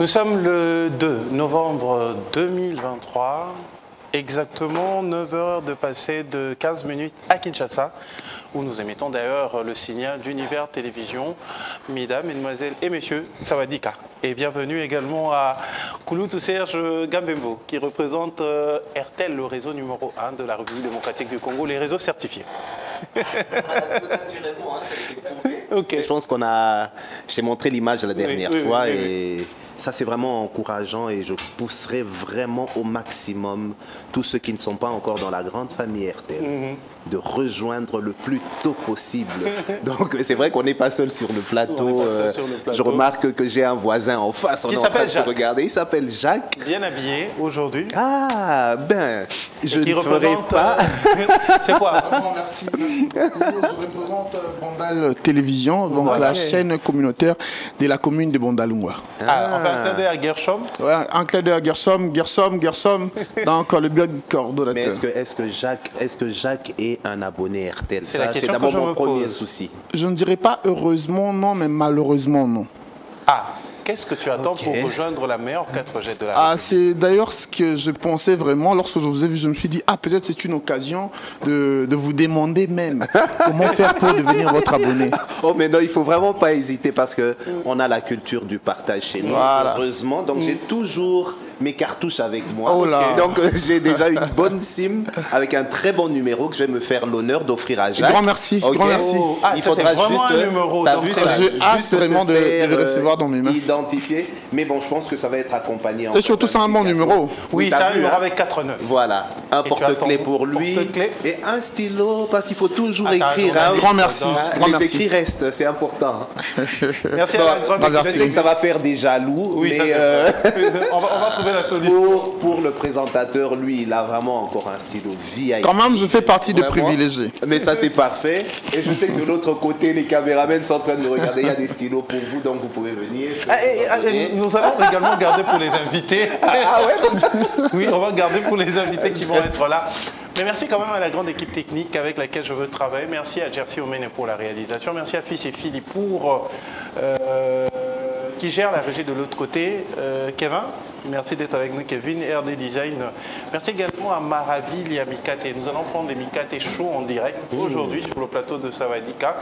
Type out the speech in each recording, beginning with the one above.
Nous sommes le 2 novembre 2023, exactement 9 heures de passé de 15 minutes à Kinshasa, où nous émettons d'ailleurs le signal d'Univers Télévision. Mesdames, Mesdemoiselles et Messieurs, Sawadika. Et bienvenue également à Kouloutou Serge Gambembo, qui représente RTL, le réseau numéro 1 de la République démocratique du Congo, les réseaux certifiés. Naturellement, ça a été prouvé. Okay. Je pense j'ai montré l'image la dernière fois et ça c'est vraiment encourageant et je pousserai vraiment au maximum tous ceux qui ne sont pas encore dans la grande famille RTL de rejoindre le plus tôt possible. Donc c'est vrai qu'on n'est pas seul sur le plateau. Je remarque que j'ai un voisin en face, on est en train de se regarder. Il s'appelle Jacques. Bien habillé aujourd'hui. Ah ben, je ne ferai pas. C'est quoi? Merci beaucoup. Je représente Bondal Télévision, donc la chaîne communautaire de la commune de Bondalungwa. On va un clin d'œil à Gershom. Ouais, un clin d'œil à Gershom, donc le blog coordonnateur. Mais est-ce que Jacques est un abonné RTL? Ça, c'est que d'abord je mon me premier pose. souci. Je ne dirais pas heureusement non, mais malheureusement non. Ah, qu'est-ce que tu attends pour rejoindre la meilleure 4G de la Ah, c'est d'ailleurs ce que je pensais vraiment lorsque je vous ai vu. Je me suis dit, ah, peut-être c'est une occasion de vous demander même comment faire pour devenir votre abonné. Oh, mais non, il faut vraiment pas hésiter parce que on a la culture du partage chez nous, heureusement. Donc, j'ai toujours mes cartouches avec moi. Oh là. Donc, j'ai déjà une bonne SIM avec un très bon numéro que je vais me faire l'honneur d'offrir à Jacques. Grand merci, grand merci. Ah, il ça, faudra c'est vraiment juste. un numéro. T'as Donc, vu ça, ça? j'ai hâte vraiment de le recevoir dans mes mains. Identifié. Mais bon, je pense que ça va être accompagné. Et surtout, c'est un bon numéro. Oui, c'est un numéro avec 4 9. Voilà, un porte-clés pour lui porte-clés. et un stylo parce qu'il faut toujours Attends, écrire. un Grand merci. Grand Les merci. écrits restent, c'est important. Merci Bon, à la je sais que ça va faire des jaloux, Oui, mais on va trouver la solution. pour le présentateur, lui, il a vraiment encore un stylo VIP. Quand même, je fais partie des Vraiment. privilégiés. Mais ça, c'est parfait. Et je sais que de l'autre côté, les caméramans sont en train de me regarder. Il y a des stylos pour vous, donc vous pouvez venir. Nous allons également garder pour les invités. Ah ouais. Oui, on va garder pour les invités qui vont être là. Mais merci quand même à la grande équipe technique avec laquelle je veux travailler. Merci à Jersey Omene pour la réalisation. Merci à Fils et Philippe pour qui gère la régie de l'autre côté. Kevin, merci d'être avec nous. Kevin, RD Design. Merci également à Maravi et à Mikate. Nous allons prendre des Mikate chauds en direct aujourd'hui sur le plateau de Sawadika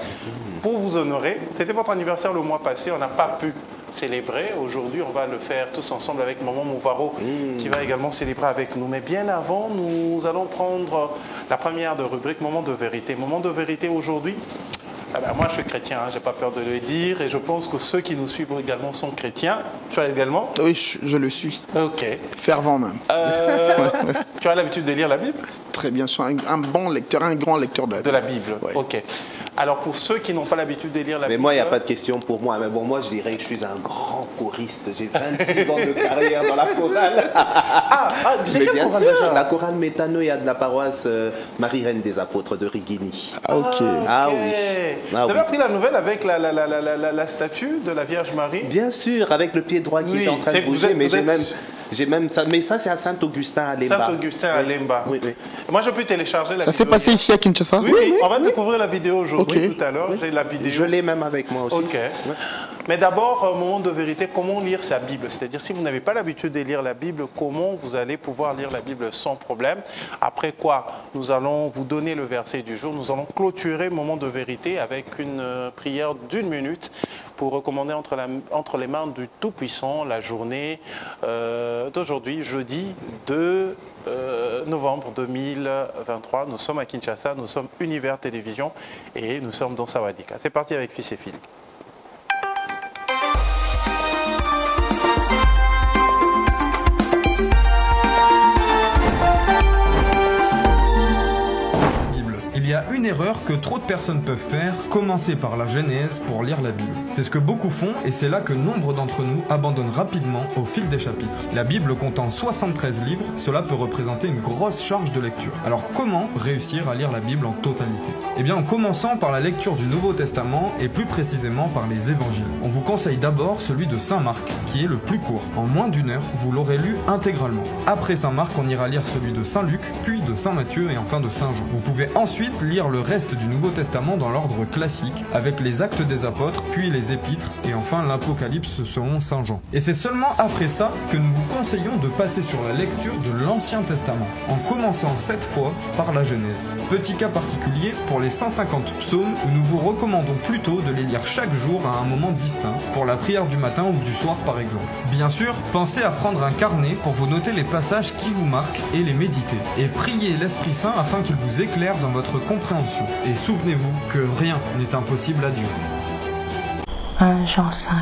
pour vous honorer. C'était votre anniversaire le mois passé. On n'a pas pu célébrer. Aujourd'hui, on va le faire tous ensemble avec Maman Mouvaro qui va également célébrer avec nous. Mais bien avant, nous allons prendre la première de rubrique Moment de vérité. Moment de vérité aujourd'hui. Ah ben moi, je suis chrétien, hein, j'ai pas peur de le dire, et je pense que ceux qui nous suivent également sont chrétiens. Tu as également? Oui, je le suis. Ok. Fervent même. Tu as l'habitude de lire la Bible? Très bien, je suis un bon lecteur, un grand lecteur de la Bible. De la Bible, Ouais. ok. Alors pour ceux qui n'ont pas l'habitude de lire la Mais Bible... moi, il n'y a pas de question pour moi. Mais bon, moi, je dirais que je suis un grand choriste. J'ai 26 ans de carrière dans la chorale. c'est Mais quelle bien chorale sûr, déjà? la chorale Métanoïa de la paroisse Marie-Reine des Apôtres de Rigini. Ah, ok. Ah oui. Ah Tu oui. avais appris la nouvelle avec la statue de la Vierge Marie? Bien sûr, avec le pied droit qui Oui, est en train de c'est- vous bouger, êtes- mais vous êtes- j'ai même ça. Mais ça, c'est à Saint-Augustin à Lemba. Saint-Augustin à Lemba. Oui, oui. Moi, je peux télécharger la Ça s'est vidéo. passé ici à Kinshasa? Oui, on va découvrir la vidéo aujourd'hui, Ok. tout à l'heure. J'ai la vidéo. Je l'ai même avec moi aussi. Ok. Mais d'abord, moment de vérité, comment lire sa Bible? C'est-à-dire, si vous n'avez pas l'habitude de lire la Bible, comment vous allez pouvoir lire la Bible sans problème? Après quoi, nous allons vous donner le verset du jour. Nous allons clôturer moment de vérité avec une prière d'1 minute pour recommander entre les mains du Tout-Puissant la journée d'aujourd'hui, jeudi 2 novembre 2023. Nous sommes à Kinshasa, nous sommes Univers Télévision et nous sommes dans Sawadika. C'est parti avec Fils et Philippe. Il y a une erreur que trop de personnes peuvent faire, commencer par la Genèse pour lire la Bible. C'est ce que beaucoup font et c'est là que nombre d'entre nous abandonnent rapidement au fil des chapitres. La Bible comptant 73 livres, cela peut représenter une grosse charge de lecture. Alors comment réussir à lire la Bible en totalité? Eh bien en commençant par la lecture du Nouveau Testament et plus précisément par les évangiles. On vous conseille d'abord celui de Saint Marc, qui est le plus court. En moins d'1 heure, vous l'aurez lu intégralement. Après Saint Marc, on ira lire celui de Saint Luc, puis de Saint Matthieu et enfin de Saint Jean. Vous pouvez ensuite ensuite lire le reste du Nouveau Testament dans l'ordre classique, avec les Actes des Apôtres, puis les Épîtres, et enfin l'Apocalypse selon Saint Jean. Et c'est seulement après ça que nous vous conseillons de passer sur la lecture de l'Ancien Testament, en commençant cette fois par la Genèse. Petit cas particulier pour les 150 psaumes où nous vous recommandons plutôt de les lire chaque jour à un moment distinct, pour la prière du matin ou du soir par exemple. Bien sûr, pensez à prendre un carnet pour vous noter les passages qui vous marquent et les méditer. Et priez l'Esprit Saint afin qu'il vous éclaire dans votre compréhension. Et souvenez-vous que rien n'est impossible à Dieu. 1 Jean 5,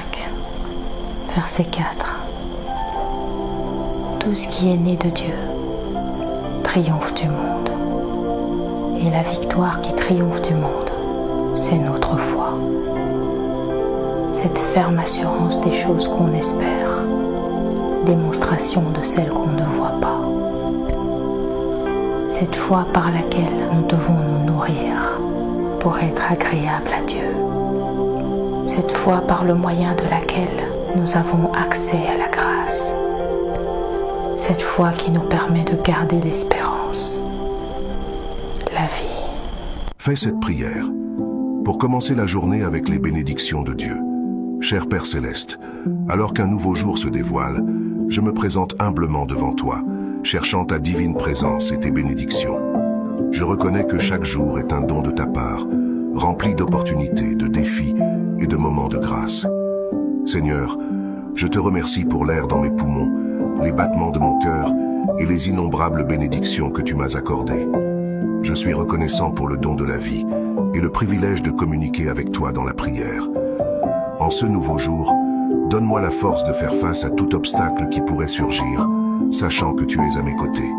verset 4. Tout ce qui est né de Dieu triomphe du monde. Et la victoire qui triomphe du monde, c'est notre foi. Cette ferme assurance des choses qu'on espère, démonstration de celles qu'on ne voit pas. Cette foi par laquelle nous devons nous nourrir pour être agréables à Dieu. Cette foi par le moyen de laquelle nous avons accès à la grâce. Cette foi qui nous permet de garder l'espérance, la vie. Fais cette prière pour commencer la journée avec les bénédictions de Dieu. Cher Père Céleste, alors qu'un nouveau jour se dévoile, je me présente humblement devant toi, cherchant ta divine présence et tes bénédictions. Je reconnais que chaque jour est un don de ta part, rempli d'opportunités, de défis et de moments de grâce. Seigneur, je te remercie pour l'air dans mes poumons, les battements de mon cœur et les innombrables bénédictions que tu m'as accordées. Je suis reconnaissant pour le don de la vie et le privilège de communiquer avec toi dans la prière. En ce nouveau jour, donne-moi la force de faire face à tout obstacle qui pourrait surgir, sachant que tu es à mes côtés.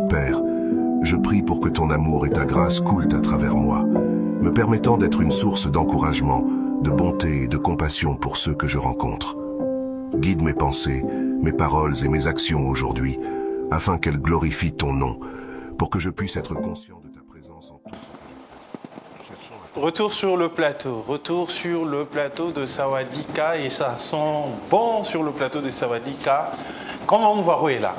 Père, je prie pour que ton amour et ta grâce coulent à travers moi, me permettant d'être une source d'encouragement, de bonté et de compassion pour ceux que je rencontre. Guide mes pensées, mes paroles et mes actions aujourd'hui, afin qu'elles glorifient ton nom, pour que je puisse être conscient de ta présence en tout ce que je fais. Retour sur le plateau de Sawadika, et ça sent bon sur le plateau de Sawadika. Comment Mouvarou est là?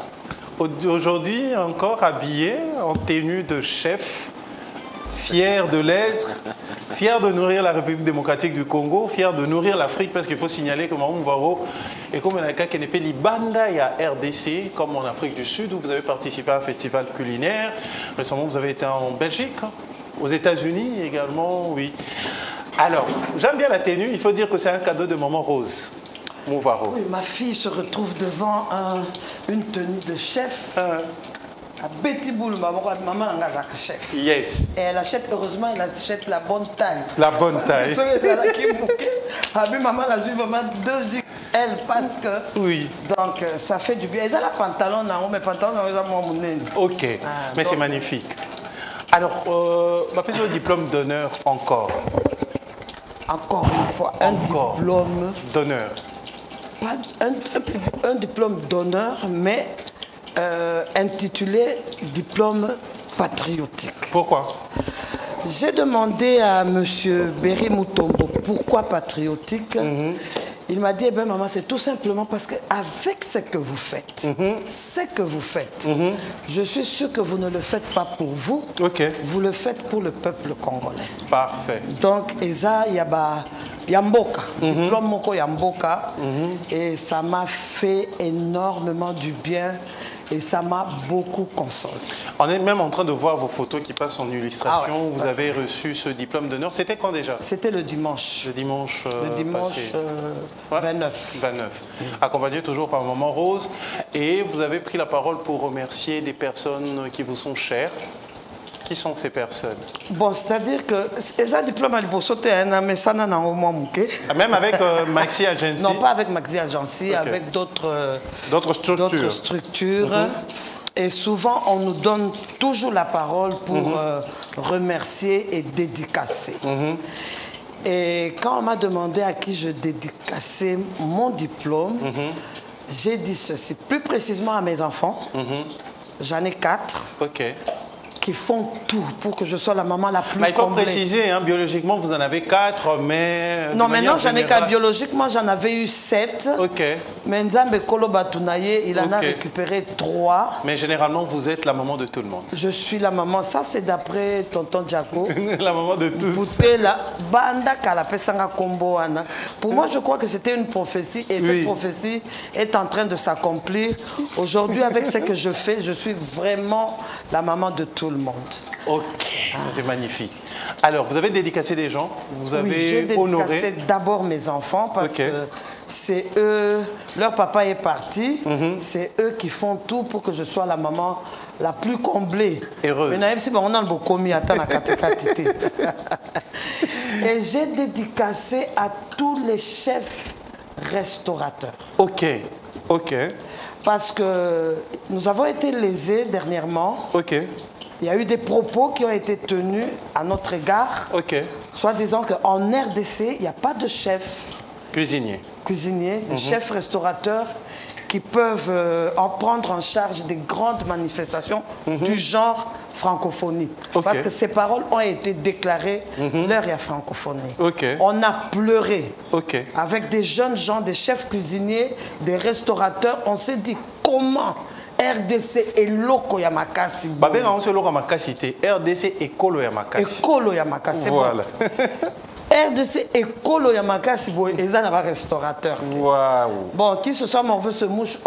Aujourd'hui, encore habillé en tenue de chef, fier de l'être, fier de nourrir la République démocratique du Congo, fier de nourrir l'Afrique, parce qu'il faut signaler que Mamou Mouvarou est comme un cas qui n'est pas Libanda et à RDC, comme en Afrique du Sud, où vous avez participé à un festival culinaire. Récemment, vous avez été en Belgique, aux États-Unis également, oui. Alors, j'aime bien la tenue, il faut dire que c'est un cadeau de maman Rose. Mouvarou. Oui, ma fille se retrouve devant une tenue de chef. À Betty Boule, maman a chef. Yes. Et elle achète, heureusement, elle achète la bonne taille. La bonne taille. Maman a vu vraiment 2XL parce que. Oui. Donc, ça fait du bien. Ils ont la pantalon là, mais pantalon là, ils ont mon nez. Ok, mais c'est magnifique. Alors, ma petite diplôme d'honneur encore. Encore une fois, un diplôme d'honneur. Pas un diplôme d'honneur, mais intitulé diplôme patriotique. Pourquoi? J'ai demandé à M. Berry Moutombo pourquoi patriotique. Il m'a dit, eh bien maman, c'est tout simplement parce qu'avec ce que vous faites, je suis sûr que vous ne le faites pas pour vous, vous le faites pour le peuple congolais. Parfait. Donc, Eza Yamboka, diplôme Moko Yamboka, et ça m'a fait énormément du bien. Et ça m'a beaucoup consolé. On est même en train de voir vos photos qui passent en illustration. Vous avez reçu ce diplôme d'honneur. C'était quand déjà? C'était le dimanche. Le dimanche 29. 29. Accompagné toujours par Maman Rose. Et vous avez pris la parole pour remercier des personnes qui vous sont chères. Qui sont ces personnes? Bon, c'est-à-dire que les diplômes à l'Ibosoté, mais ça n'a au moins manqué. Même avec Maxi Agency? Non, pas avec Maxi Agency, avec d'autres structures. Et souvent, on nous donne toujours la parole pour remercier et dédicacer. Et quand on m'a demandé à qui je dédicassais mon diplôme, j'ai dit ceci, plus précisément à mes enfants. J'en ai 4. Qui font tout pour que je sois la maman la plus complète. Il faut préciser, hein, biologiquement, vous en avez 4, mais... Non, maintenant, j'en ai 4. Biologiquement, j'en avais eu 7. Mais Nzambe Kolo Batunaye, il en a récupéré 3. Mais généralement, vous êtes la maman de tout le monde. Je suis la maman. Ça, c'est d'après tonton Djako. La maman de tous. Pour moi, je crois que c'était une prophétie. Et cette prophétie est en train de s'accomplir. Aujourd'hui, avec ce que je fais, je suis vraiment la maman de tout le monde. Ok, c'est magnifique. Alors, vous avez dédicacé des gens, vous avez j'ai dédicacé d'abord mes enfants parce que c'est eux, leur papa est parti, c'est eux qui font tout pour que je sois la maman la plus comblée. Heureuse. Et j'ai dédicacé à tous les chefs restaurateurs. Ok, ok. Parce que nous avons été lésés dernièrement. Ok. Il y a eu des propos qui ont été tenus à notre égard. Ok. Soit disant qu'en RDC, il n'y a pas de chef cuisinier, des chefs restaurateurs qui peuvent en prendre en charge des grandes manifestations du genre francophonie. Parce que ces paroles ont été déclarées l'heure et à francophonie. On a pleuré avec des jeunes gens, des chefs cuisiniers, des restaurateurs. On s'est dit comment RDC et Loko Yamakasi. Babé on se Loko Yamakasi, RDC et Kolo Yamakasi. Et Kolo Yamakasi. Voilà. RDC et Kolo Yamakasi, ils ont un restaurateur. Bon, qui ce soit mon veut se mouche,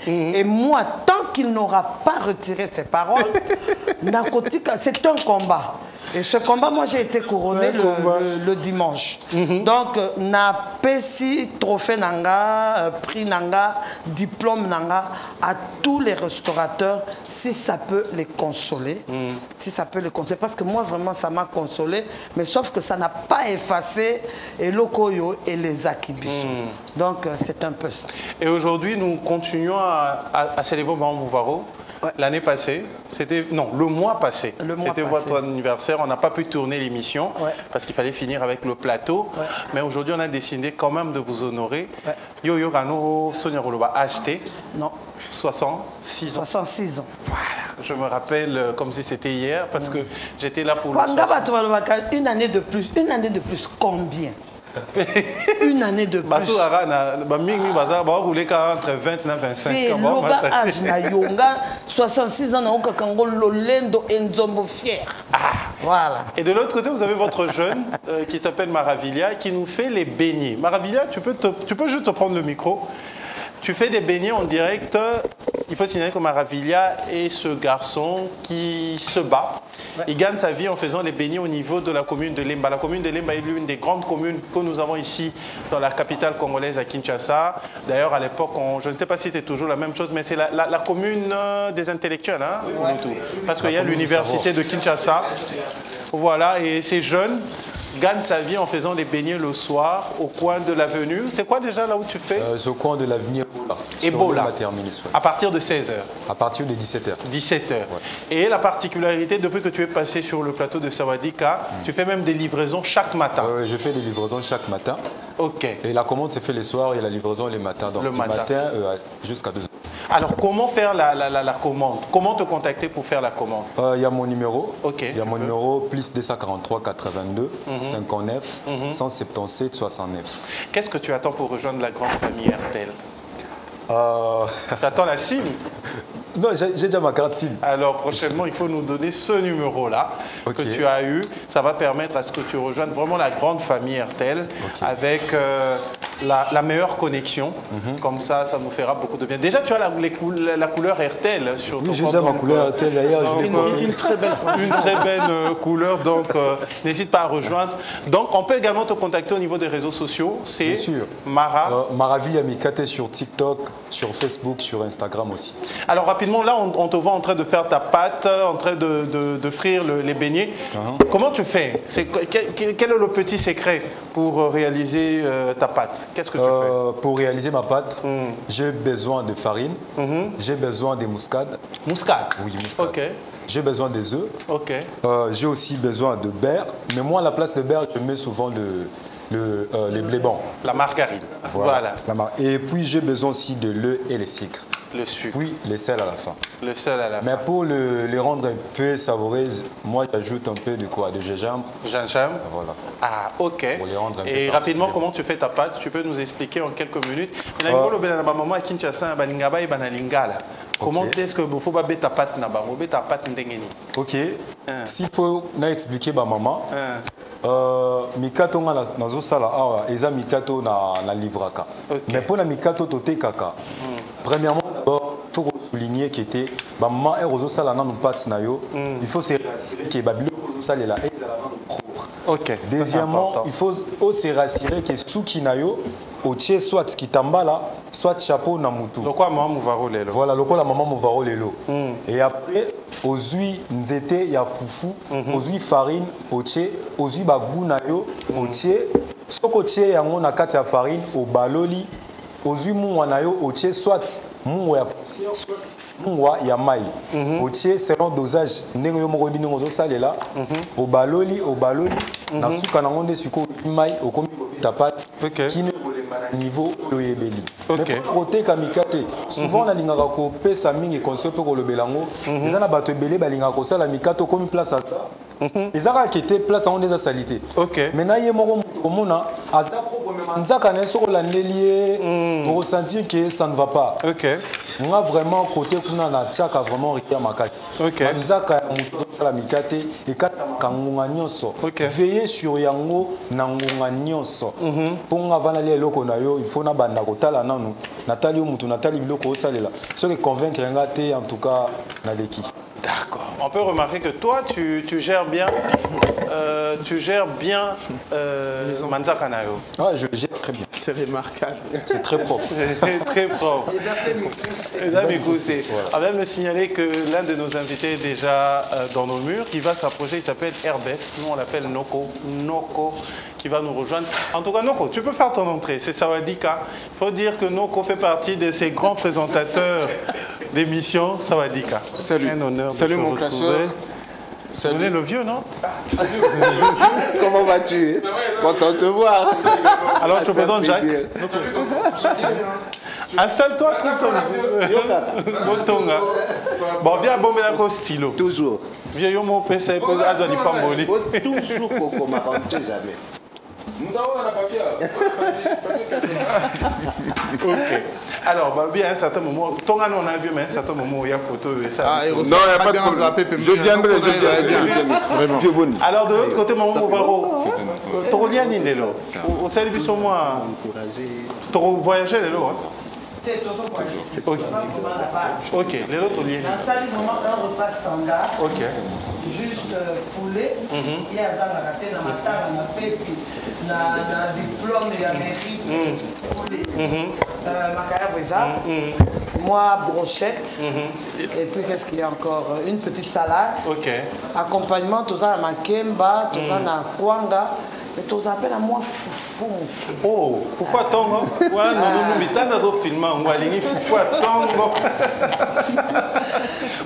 et moi, tant qu'il n'aura pas retiré ses paroles, c'est un combat. Et ce combat, moi, j'ai été couronné le dimanche. Donc, na pesi trophée nanga, prix nanga, diplôme nanga à tous les restaurateurs, si ça peut les consoler. Si ça peut les consoler. Parce que moi, vraiment, ça m'a consolé. Mais sauf que ça n'a pas effacé et l'Okoyo et les Akibiso. Donc, c'est un peu ça. Et aujourd'hui, nous continuons à célébrer Mouvaro. L'année passée, c'était... Non, le mois passé. C'était votre anniversaire. On n'a pas pu tourner l'émission parce qu'il fallait finir avec le plateau. Mais aujourd'hui, on a décidé quand même de vous honorer. Yo-Yo Rano Sonia Roloba acheté. Non. 66 ans. 66 ans. Voilà. Je me rappelle comme si c'était hier parce que j'étais là pour le... Une année de plus. Une année de plus, combien? Une année de plus. 66 ans, voilà. Et de l'autre côté, vous avez votre jeune qui s'appelle Maravilia qui nous fait les beignets. Maravilia, tu peux juste te prendre le micro. Tu fais des beignets en direct. Il faut signaler que Maravilia est ce garçon qui se bat. Il gagne sa vie en faisant des beignets au niveau de la commune de Lemba. La commune de Lemba est l'une des grandes communes que nous avons ici dans la capitale congolaise à Kinshasa. D'ailleurs, à l'époque, je ne sais pas si c'était toujours la même chose, mais c'est la commune des intellectuels. Hein, parce qu'il y a l'université de Kinshasa. Voilà, et ces jeunes gagnent sa vie en faisant des beignets le soir au coin de l'avenue. C'est quoi déjà là où tu fais? C'est au coin de l'avenue Ebola. À partir de 16h. À partir de 17h. 17h. Et la particularité, depuis que tu es passé sur le plateau de Sawadika, tu fais même des livraisons chaque matin. Oui, je fais des livraisons chaque matin. Ok. Et la commande se fait les soirs et la livraison les matins. Donc du matin jusqu'à 2h. Alors, comment faire la commande? Comment te contacter pour faire la commande? Il y a mon numéro. Il y a mon numéro, plus 243 82 59 177 69. Qu'est-ce que tu attends pour rejoindre la grande famille RTL? Tu attends la SIM? Non, j'ai déjà ma carte SIM. Alors, prochainement, il faut nous donner ce numéro-là que tu as eu. Ça va permettre à ce que tu rejoignes vraiment la grande famille RTL avec la meilleure connexion. Comme ça, ça nous fera beaucoup de bien. Déjà, tu as la couleur RTL sur ton compte. Oui, j'ai déjà ma couleur RTL d'ailleurs. Une très belle couleur. Une très belle couleur, donc n'hésite pas à rejoindre. Donc, on peut également te contacter au niveau des réseaux sociaux. C'est Maravi Amikate sur TikTok, sur Facebook, sur Instagram aussi. Alors, rapidement, là, on te voit en train de faire ta pâte, en train de frire les beignets. Comment tu fais? Quel est le petit secret pour réaliser ta pâte? Qu'est-ce que tu fais? Pour réaliser ma pâte, j'ai besoin de farine, j'ai besoin de muscade. Muscade? Oui, muscade. J'ai besoin des œufs. J'ai aussi besoin de beurre. Mais moi, à la place de beurre, je mets souvent les blé blanc. La margarine. Voilà. Et puis, j'ai besoin aussi de l'œuf et le sucre. Le sucre. Oui, le sel à la fin. Le sel à la fin. Mais pour les rendre un peu savoureuses, moi j'ajoute un peu de quoi? De gingembre. Gingembre. Voilà. Ah, ok. Pour les rendre un et peu rapidement, comment tu fais ta pâte? Tu peux nous expliquer en quelques minutes. Comment est-ce que vous faites ta pâte? Ok. S'il faut expliquer à maman, mikato nga nazo sala awa eza mikato na livraka. Mais pour la mikato tote kaka. Premièrement d'abord faut souligner que était maman et rozo sala na pâte na yo, il faut se rassurer que babilo sala la propre. OK. Deuxièmement, il faut se rassurer que suki na yo otie soit kitambala soit chapeau na mutu. Lokwa maman muvaro lelo. Voilà, lokola maman muvaro lelo. Et après ozui nzete ya fufu, ozui farine otie, ozui baguna yo otie, soko tie yango na kati ya farine obaloli, ozui muwa na yo otie soit muwa ya poussière soit muwa ya mai. Otie selon dosage ndenge yo moko bino zo salela, obaloli na suka na ngonde siko mai okomi ta pâte qui ne niveau loyebeli. Mais pour côté kamikate, souvent la lingaka ko pesa mingi conseil pour ko lobelango, ils ana bato belé balinga ko sala mikato comme place à ça. Ils ara quitté place en des salité. Maintenant yé moko komona aza problème nzaka na so la nelie pour ressentir que ça ne va pas. Moi vraiment côté kuna na tchaka vraiment rien makati. Nzaka muto sala mikate et kata kangunga nyonso. Veiller sur yango na ngunga nyonso. Pour ngavana les loko na yo, il faut na banda kotala nanu. Natali mutu natali biloko osalela. Ce qui convaincre ngate en tout cas na leki. D'accord. On peut remarquer que toi, tu gères bien, Manzaka Nayo. Ah, je le gère très bien. C'est remarquable. C'est très propre. Très propre. On va me signaler que l'un de nos invités est déjà dans nos murs. Il va s'approcher, il s'appelle Herbert. Nous, on l'appelle Noko. Noko qui va nous rejoindre. En tout cas, Noko, tu peux faire ton entrée. C'est Sawadika. Il faut dire que Noko fait partie de ces grands présentateurs d'émissions. Sawadika. Salut. Un honneur de Salut te mon retrouver. classeur. On est le vieux, non? Comment vas-tu? Content de te voir. Alors, je te présente Jacques. Installe-toi, Tonga. Bon, viens bomber la stylo. Toujours. Viens, yo mon PC, Azali Pamboli. Toujours Coco Mara, on ne sait jamais. Nous avons un papier. Ok. Alors, bah, bien, à un certain moment, Tonga, on a vu, mais à un certain moment, il y a photo. Et ça, non, il n'y a pas de problème. Je viendrai, Vraiment. Alors, de l'autre côté, Maman Mouvaro, tu reviens Nindelo. Au service au moins. Tu voyager, Lélo. Ok, les autres liés. Dans ça, vraiment un repas standard. Ok. Juste poulet. Il y a un raté dans ma table, on a fait un diplôme et un mérite. Poulet. Macaya Breza. Moi, brochette. Et puis, qu'est-ce qu'il y a encore? Une petite salade. Ok. Accompagnement, tout ça, ma kemba, tout ça, na kwanga. Et tout ça, appelle à moi foufou. Oh, pourquoi Tongo? Ouais, non, mais t'as d'autres films, on va aller pourquoi Tongo?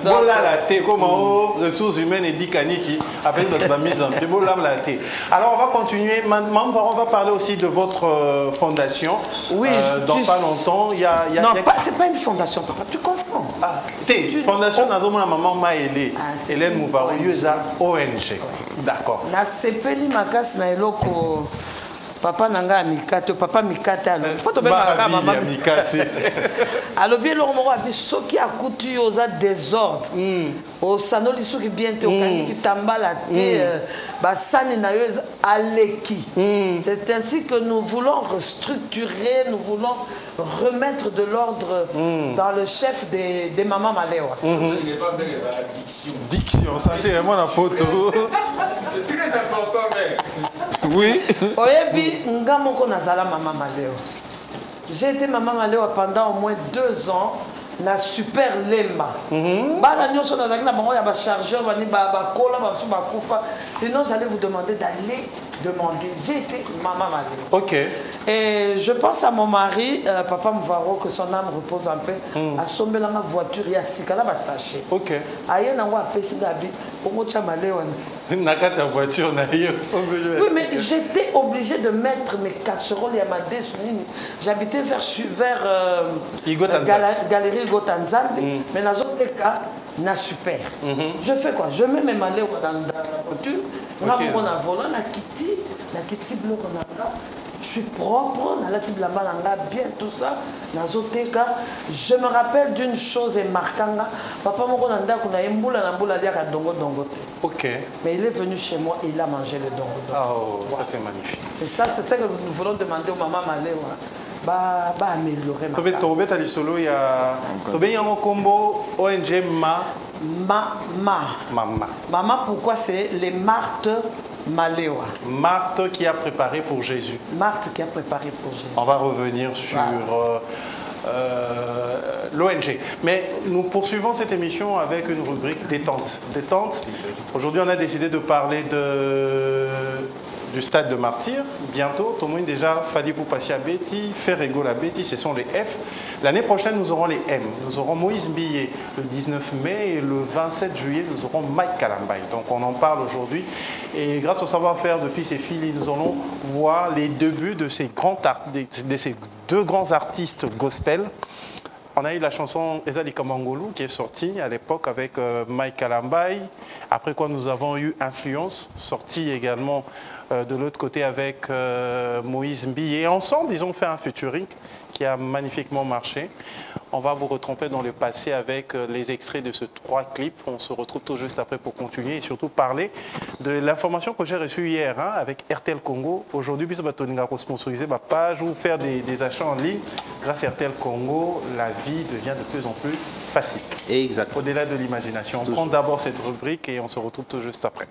Bon, là, la thé, comment ressources humaines et Dikaniki, avec notre mise en place. Bon, là, la thé. Alors, on va continuer. Maintenant, on va parler aussi de votre fondation. Oui, dans pas longtemps, il y a. Non, c'est pas une fondation, papa, tu confonds. Ah, c'est une fondation, ma maman Maëlé. Hélène Mouvaro, ONG. D'accord. Na sepeli makas na eloko papa nanga mikate papa mikate alo poto benga ka mama mikate alobi eloko moko abi soki akuti oza désordre osanoli soki bien te okangi kitambala te basani na yo aleki. C'est ainsi que nous voulons restructurer, nous voulons remettre de l'ordre dans le chef des mamans Maléwa. Diction, ça c'est vraiment la photo. C'est très important, mais. Oui. Oyebi, nga moko nazala maman Maléwa. J'ai été maman Maléwa pendant au moins 2 ans. Na super lemba. Bana nyonso nazaki na bango ya ba chargeur bani ba kola ba su ba kufa. Sinon j'allais vous demander d'aller demander. J'ai été maman Maléwa. Ok. Et je pense à mon mari, papa Mouvaro, que son âme repose en paix. A sombé la voiture, il y a 6 cas là, sachet. Ok. Aïe, n'a pas fait d'abi. Pour Maléwa. Nakata voiture naïe. Oui, mais j'étais obligée de mettre mes casseroles et ma déchenille. J'habitais vers Galerie ligota nzambe mais nazoteka na super. Je fais quoi? Je mets mes malais dans la voiture, on a volant na kiti bloc on a. Je suis propre, dans la type là-bas, bien tout ça, nazoteka. Je me rappelle d'une chose marquante. Papa mon nanda kuna emboula na mboula dia ka dongo dongo. OK. Mais il est venu chez moi et il a mangé le dongo dongo. Oh, ça c'est magnifique. C'est ça que nous voulons demander au maman Maléwa. Bah améliorer ma place. Tobé tali solo ya Tobé yango combo ONG Mama. Pourquoi c'est les Marthe Maléwa. Marthe qui a préparé pour Jésus. Marthe qui a préparé pour Jésus. On va revenir sur l'ONG. Mais nous poursuivons cette émission avec une rubrique détente. Détente. Aujourd'hui, on a décidé de parler du stade de martyr. Bientôt, tout le monde déjà Fadi Poupassia Betty, Ferrego la Betty, ce sont les F. L'année prochaine, nous aurons les M. Nous aurons Moïse Billet le 19 mai et le 27 juillet, nous aurons Mike Kalambay. Donc on en parle aujourd'hui. Et grâce au savoir-faire de Fils et Philly, nous allons voir les débuts de ces deux grands artistes gospel. On a eu la chanson Ezali Kamangolu qui est sortie à l'époque avec Mike Kalambay. Après quoi, nous avons eu Influence, sortie également de l'autre côté avec Moïse Billet. Et ensemble, ils ont fait un featuring qui a magnifiquement marché. On va vous retromper dans le passé avec les extraits de ces 3 clips. On se retrouve tout juste après pour continuer et surtout parler de l'information que j'ai reçue hier avec RTL Congo. Aujourd'hui, on va sponsoriser ma page ou faire des achats en ligne. Grâce à RTL Congo, la vie devient de plus en plus facile. Exactement. Au-delà de l'imagination. On prend d'abord cette rubrique et on se retrouve tout juste après.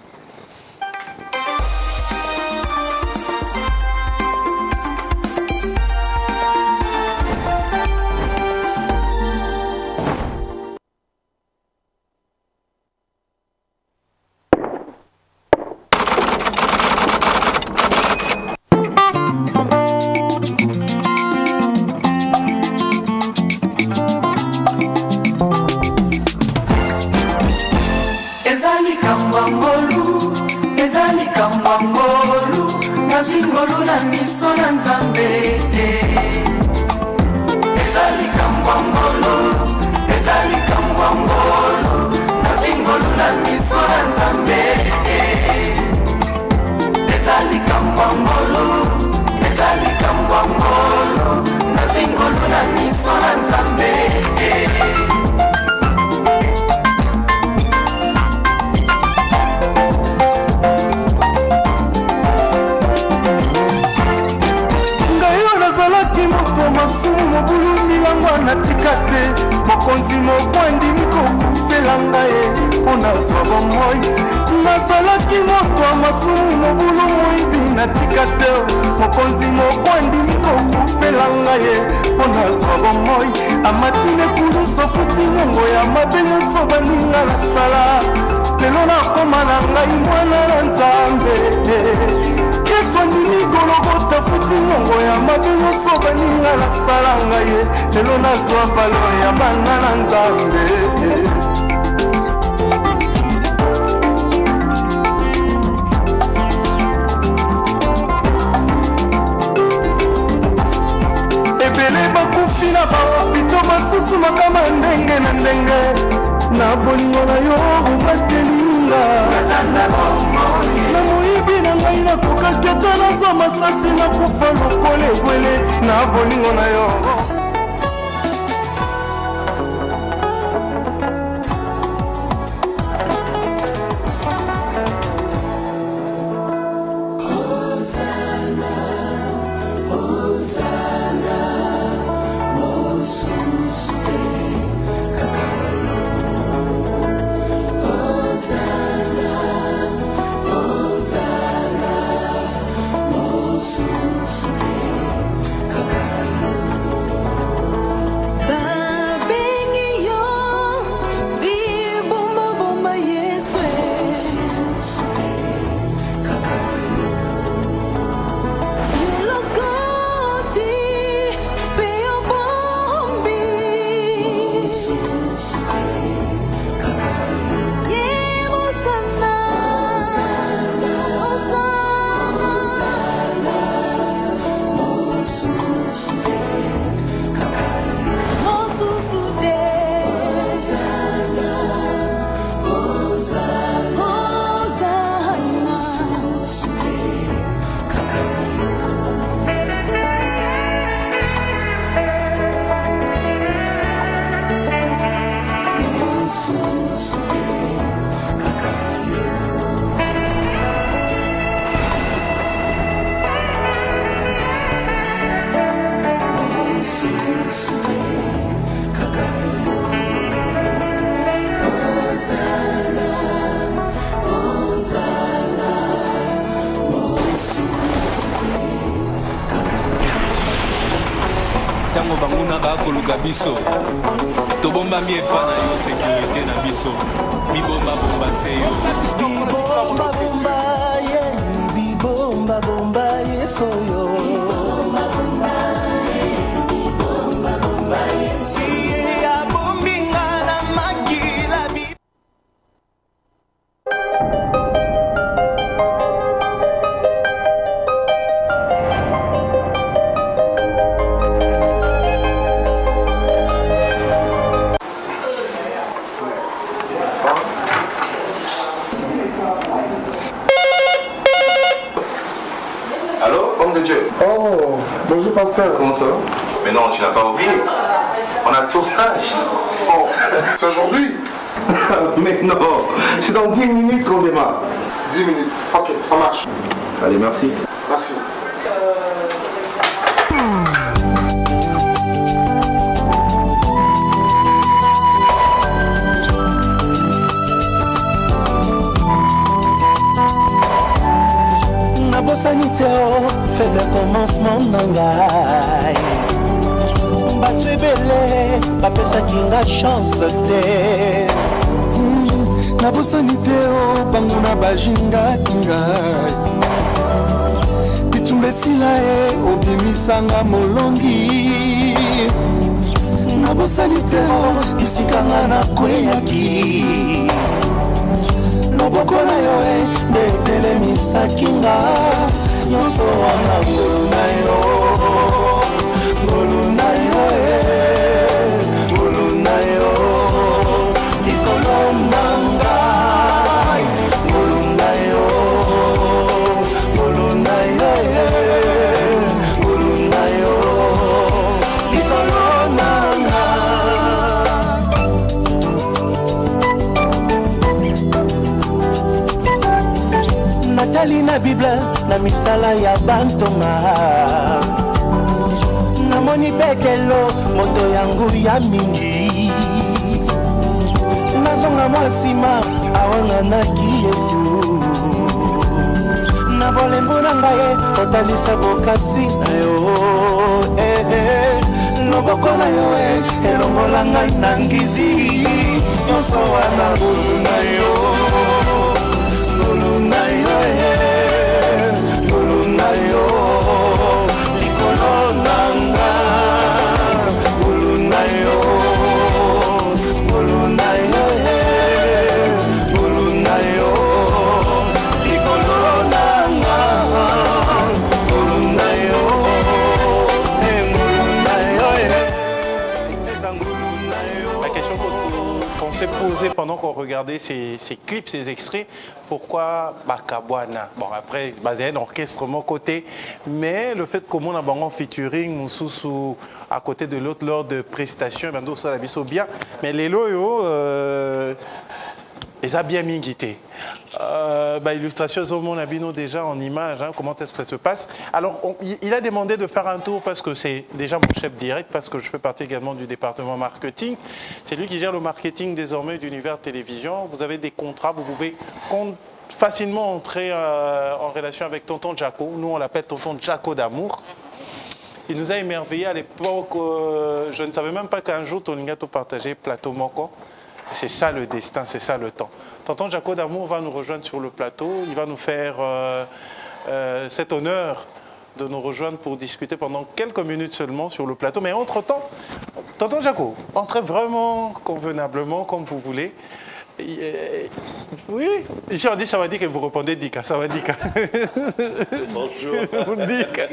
mpona bakoluka biso tobombami epa na yo sécurité na biso mibombabomba se yo bibombabomba yeso yo Oh, bonjour pasteur. Comment ça va? Mais non, tu n'as pas oublié. On a tournage. Oh, c'est aujourd'hui? Mais non, c'est dans 10 minutes qu'on démarre. 10 minutes, ok, ça marche. Allez, merci. Merci. nabosani te o faible commencement na ngai bato ebele bapesaki nga chance te nabosani te o bango na bajingaki ngai bitumba esila e obimisanga molongi nabosani te o bisika nga nakweyaki loboko na yo nde etelemisaki nga nyonso wana ngolu na yo ngolu na yo ngolu na yo likolo na ngai ngolu na yo ngolu na yo ngolu na yo likolo na natali na bible na misala ya bantonga namoni bekelo moto yangu ya mingi nazonga mwa nsima awanganaki yesu na bolembo na ngai otalisa bokasi na yo loboko na yo elongola ngai na ngizi nyonso wana ngolu na yo ngolu na yo ngolu na yo likolo na nga ngolu na yo ngolu na yo ngolu na yo likolo na nga ngolu na yo ngolu na yo eza ngolu na yo. La question qu'on s'est posée pendant qu'on regardait ces clips, ces extraits, pourquoi Bakabwana? Bon, après, il y a un orchestrement côté, mais le fait qu'on a un featuring, nous à côté de l'autre lors de prestations, ça a bien. Mais les loyaux, ils ont bien mis guité. Illustration Zomon Abino déjà en image, hein, comment est-ce que ça se passe. Alors il a demandé de faire un tour parce que c'est déjà mon chef direct, parce que je fais partie également du département marketing. C'est lui qui gère le marketing désormais d'Univers Télévision. Vous avez des contrats, vous pouvez facilement entrer en relation avec Tonton Jaco. Nous on l'appelle Tonton Jaco d'amour. Il nous a émerveillé à l'époque, je ne savais même pas qu'un jour Toningato partageait Plateau Moko. C'est ça le destin, c'est ça le temps. Tonton Jaco d'amour va nous rejoindre sur le plateau. Il va nous faire cet honneur de nous rejoindre pour discuter pendant quelques minutes seulement sur le plateau. Mais entre-temps, Tonton Jaco, entrez vraiment convenablement comme vous voulez. Oui, ici on dit ça va dire que vous répondez Dika, ça va Dika. Bonjour. Dika.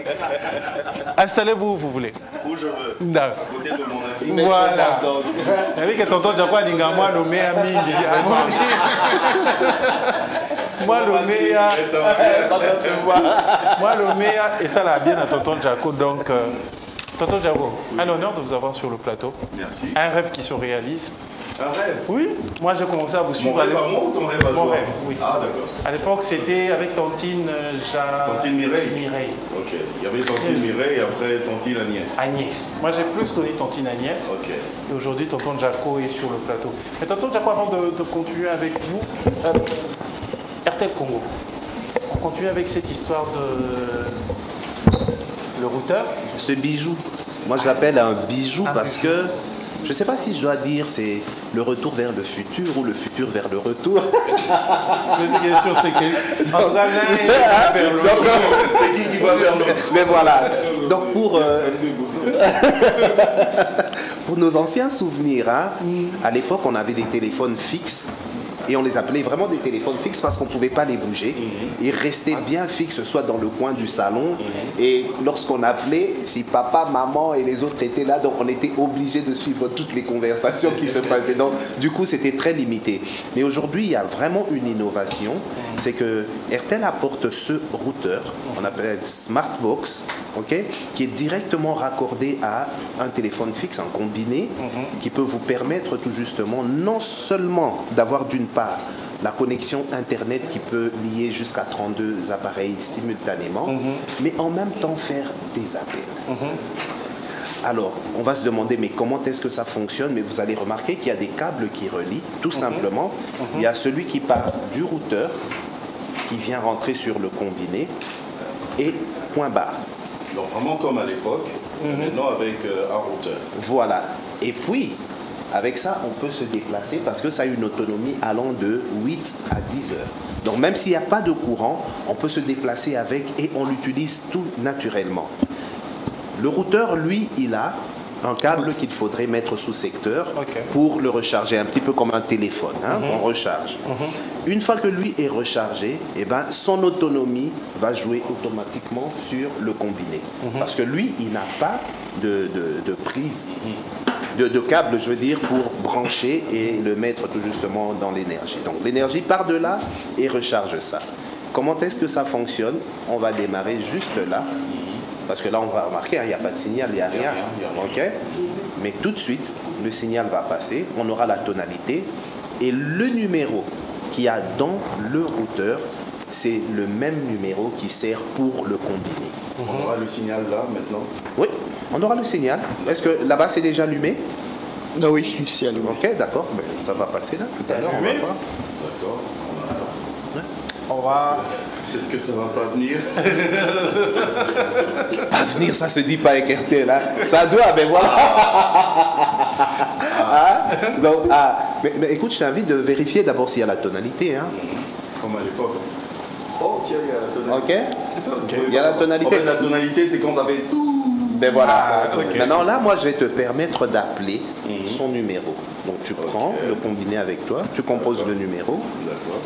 Installez-vous où vous voulez. Où je veux. Non. À côté de mon ami. Voilà. Vous savez que tonton Jaco a dit moi le meilleur mingi. Moi le meilleur. Moi le meilleur. Et ça l'a bien à tonton Jaco. Donc, tonton Jaco, un honneur de vous avoir sur le plateau. Merci. Un rêve qui se réalise. Un rêve? Oui, moi j'ai commencé à vous suivre. Mon rêve à moi ou ton rêve à toi? Mon rêve, oui. Ah d'accord. À l'époque c'était avec Tantine Tantine Mireille. Mireille. Ok. Il y avait Tantine Mireille et après Tantine Agnès. Agnès. Moi j'ai plus connu Tantine Agnès. Ok. Et aujourd'hui Tonton Jaco est sur le plateau. Mais Tonton Jaco, avant de continuer avec vous, RTL Congo. On continue avec cette histoire de le routeur. Ce bijou. Moi, je l'appelle un bijou parce que je ne sais pas si je dois dire c'est le retour vers le futur ou le futur vers le retour. C'est qui va vers l'autre? Mais voilà. Donc pour nos anciens souvenirs, hein, à l'époque, on avait des téléphones fixes. Et on les appelait vraiment des téléphones fixes parce qu'on ne pouvait pas les bouger. Ils restaient bien fixes, soit dans le coin du salon. Et lorsqu'on appelait, si papa, maman et les autres étaient là, donc on était obligé de suivre toutes les conversations qui se passaient. Donc du coup, c'était très limité. Mais aujourd'hui, il y a vraiment une innovation. C'est que RTL apporte ce routeur, on appelle Smartbox, okay, qui est directement raccordé à un téléphone fixe, un combiné, qui peut vous permettre tout justement non seulement d'avoir d'une part la connexion Internet qui peut lier jusqu'à 32 appareils simultanément, mais en même temps faire des appels. Alors, on va se demander, mais comment est-ce que ça fonctionne? Mais vous allez remarquer qu'il y a des câbles qui relient, tout simplement. Il y a celui qui part du routeur, qui vient rentrer sur le combiné, et point barre. Donc vraiment comme à l'époque, maintenant avec un routeur. Voilà. Et puis, avec ça, on peut se déplacer parce que ça a une autonomie allant de 8 à 10 heures. Donc même s'il n'y a pas de courant, on peut se déplacer avec et on l'utilise tout naturellement. Le routeur, lui, il a un câble qu'il faudrait mettre sous secteur pour le recharger, un petit peu comme un téléphone, hein, on recharge. Une fois que lui est rechargé, eh ben, son autonomie va jouer automatiquement sur le combiné. Parce que lui, il n'a pas de prise, de câble, je veux dire, pour brancher et le mettre tout justement dans l'énergie. Donc l'énergie part de là et recharge ça. Comment est-ce que ça fonctionne? On va démarrer juste là. Parce que là, on va remarquer, il n'y a pas de signal, il n'y a rien. Okay? Mais tout de suite, le signal va passer, on aura la tonalité. Et le numéro qu'il y a dans le routeur, c'est le même numéro qui sert pour le combiné. On aura le signal là, maintenant? Oui, on aura le signal. Est-ce que là-bas, c'est déjà allumé? Oui, c'est allumé. Ok, d'accord. Ça va passer là, tout à l'heure. D'accord. On va... Peut-être que ça ne va pas venir. Pas venir, ça se dit pas avec RTL. Hein. Ça doit, mais voilà. Donc, mais écoute, je t'invite de vérifier d'abord s'il y a la tonalité. Hein. Comme à l'époque. Oh, tiens, il y a la tonalité. Ok. Il y a la tonalité. En fait, la tonalité, c'est quand vous avez tout. Ben voilà. Maintenant, là, moi, je vais te permettre d'appeler son numéro. Donc, tu prends le combiné avec toi, tu composes le numéro. D'accord.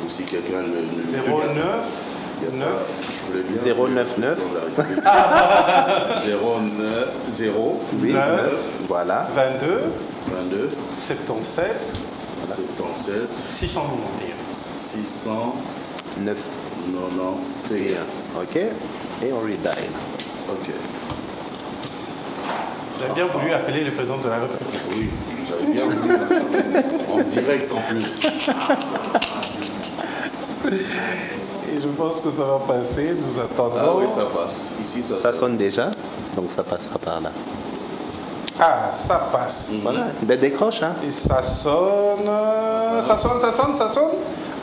Si quelqu'un le 099 8 voilà 22 77 691 ok, et on redial. Ok. J'avais bien voulu appeler le président de la République. Oui, j'avais bien voulu en direct en plus. Et je pense que ça va passer, nous attendons. Ah oui, ça passe. Ici, ça sonne déjà, donc ça passera par là. Ah, ça passe. Voilà, ben décroche. Hein. Et ça sonne, ça sonne.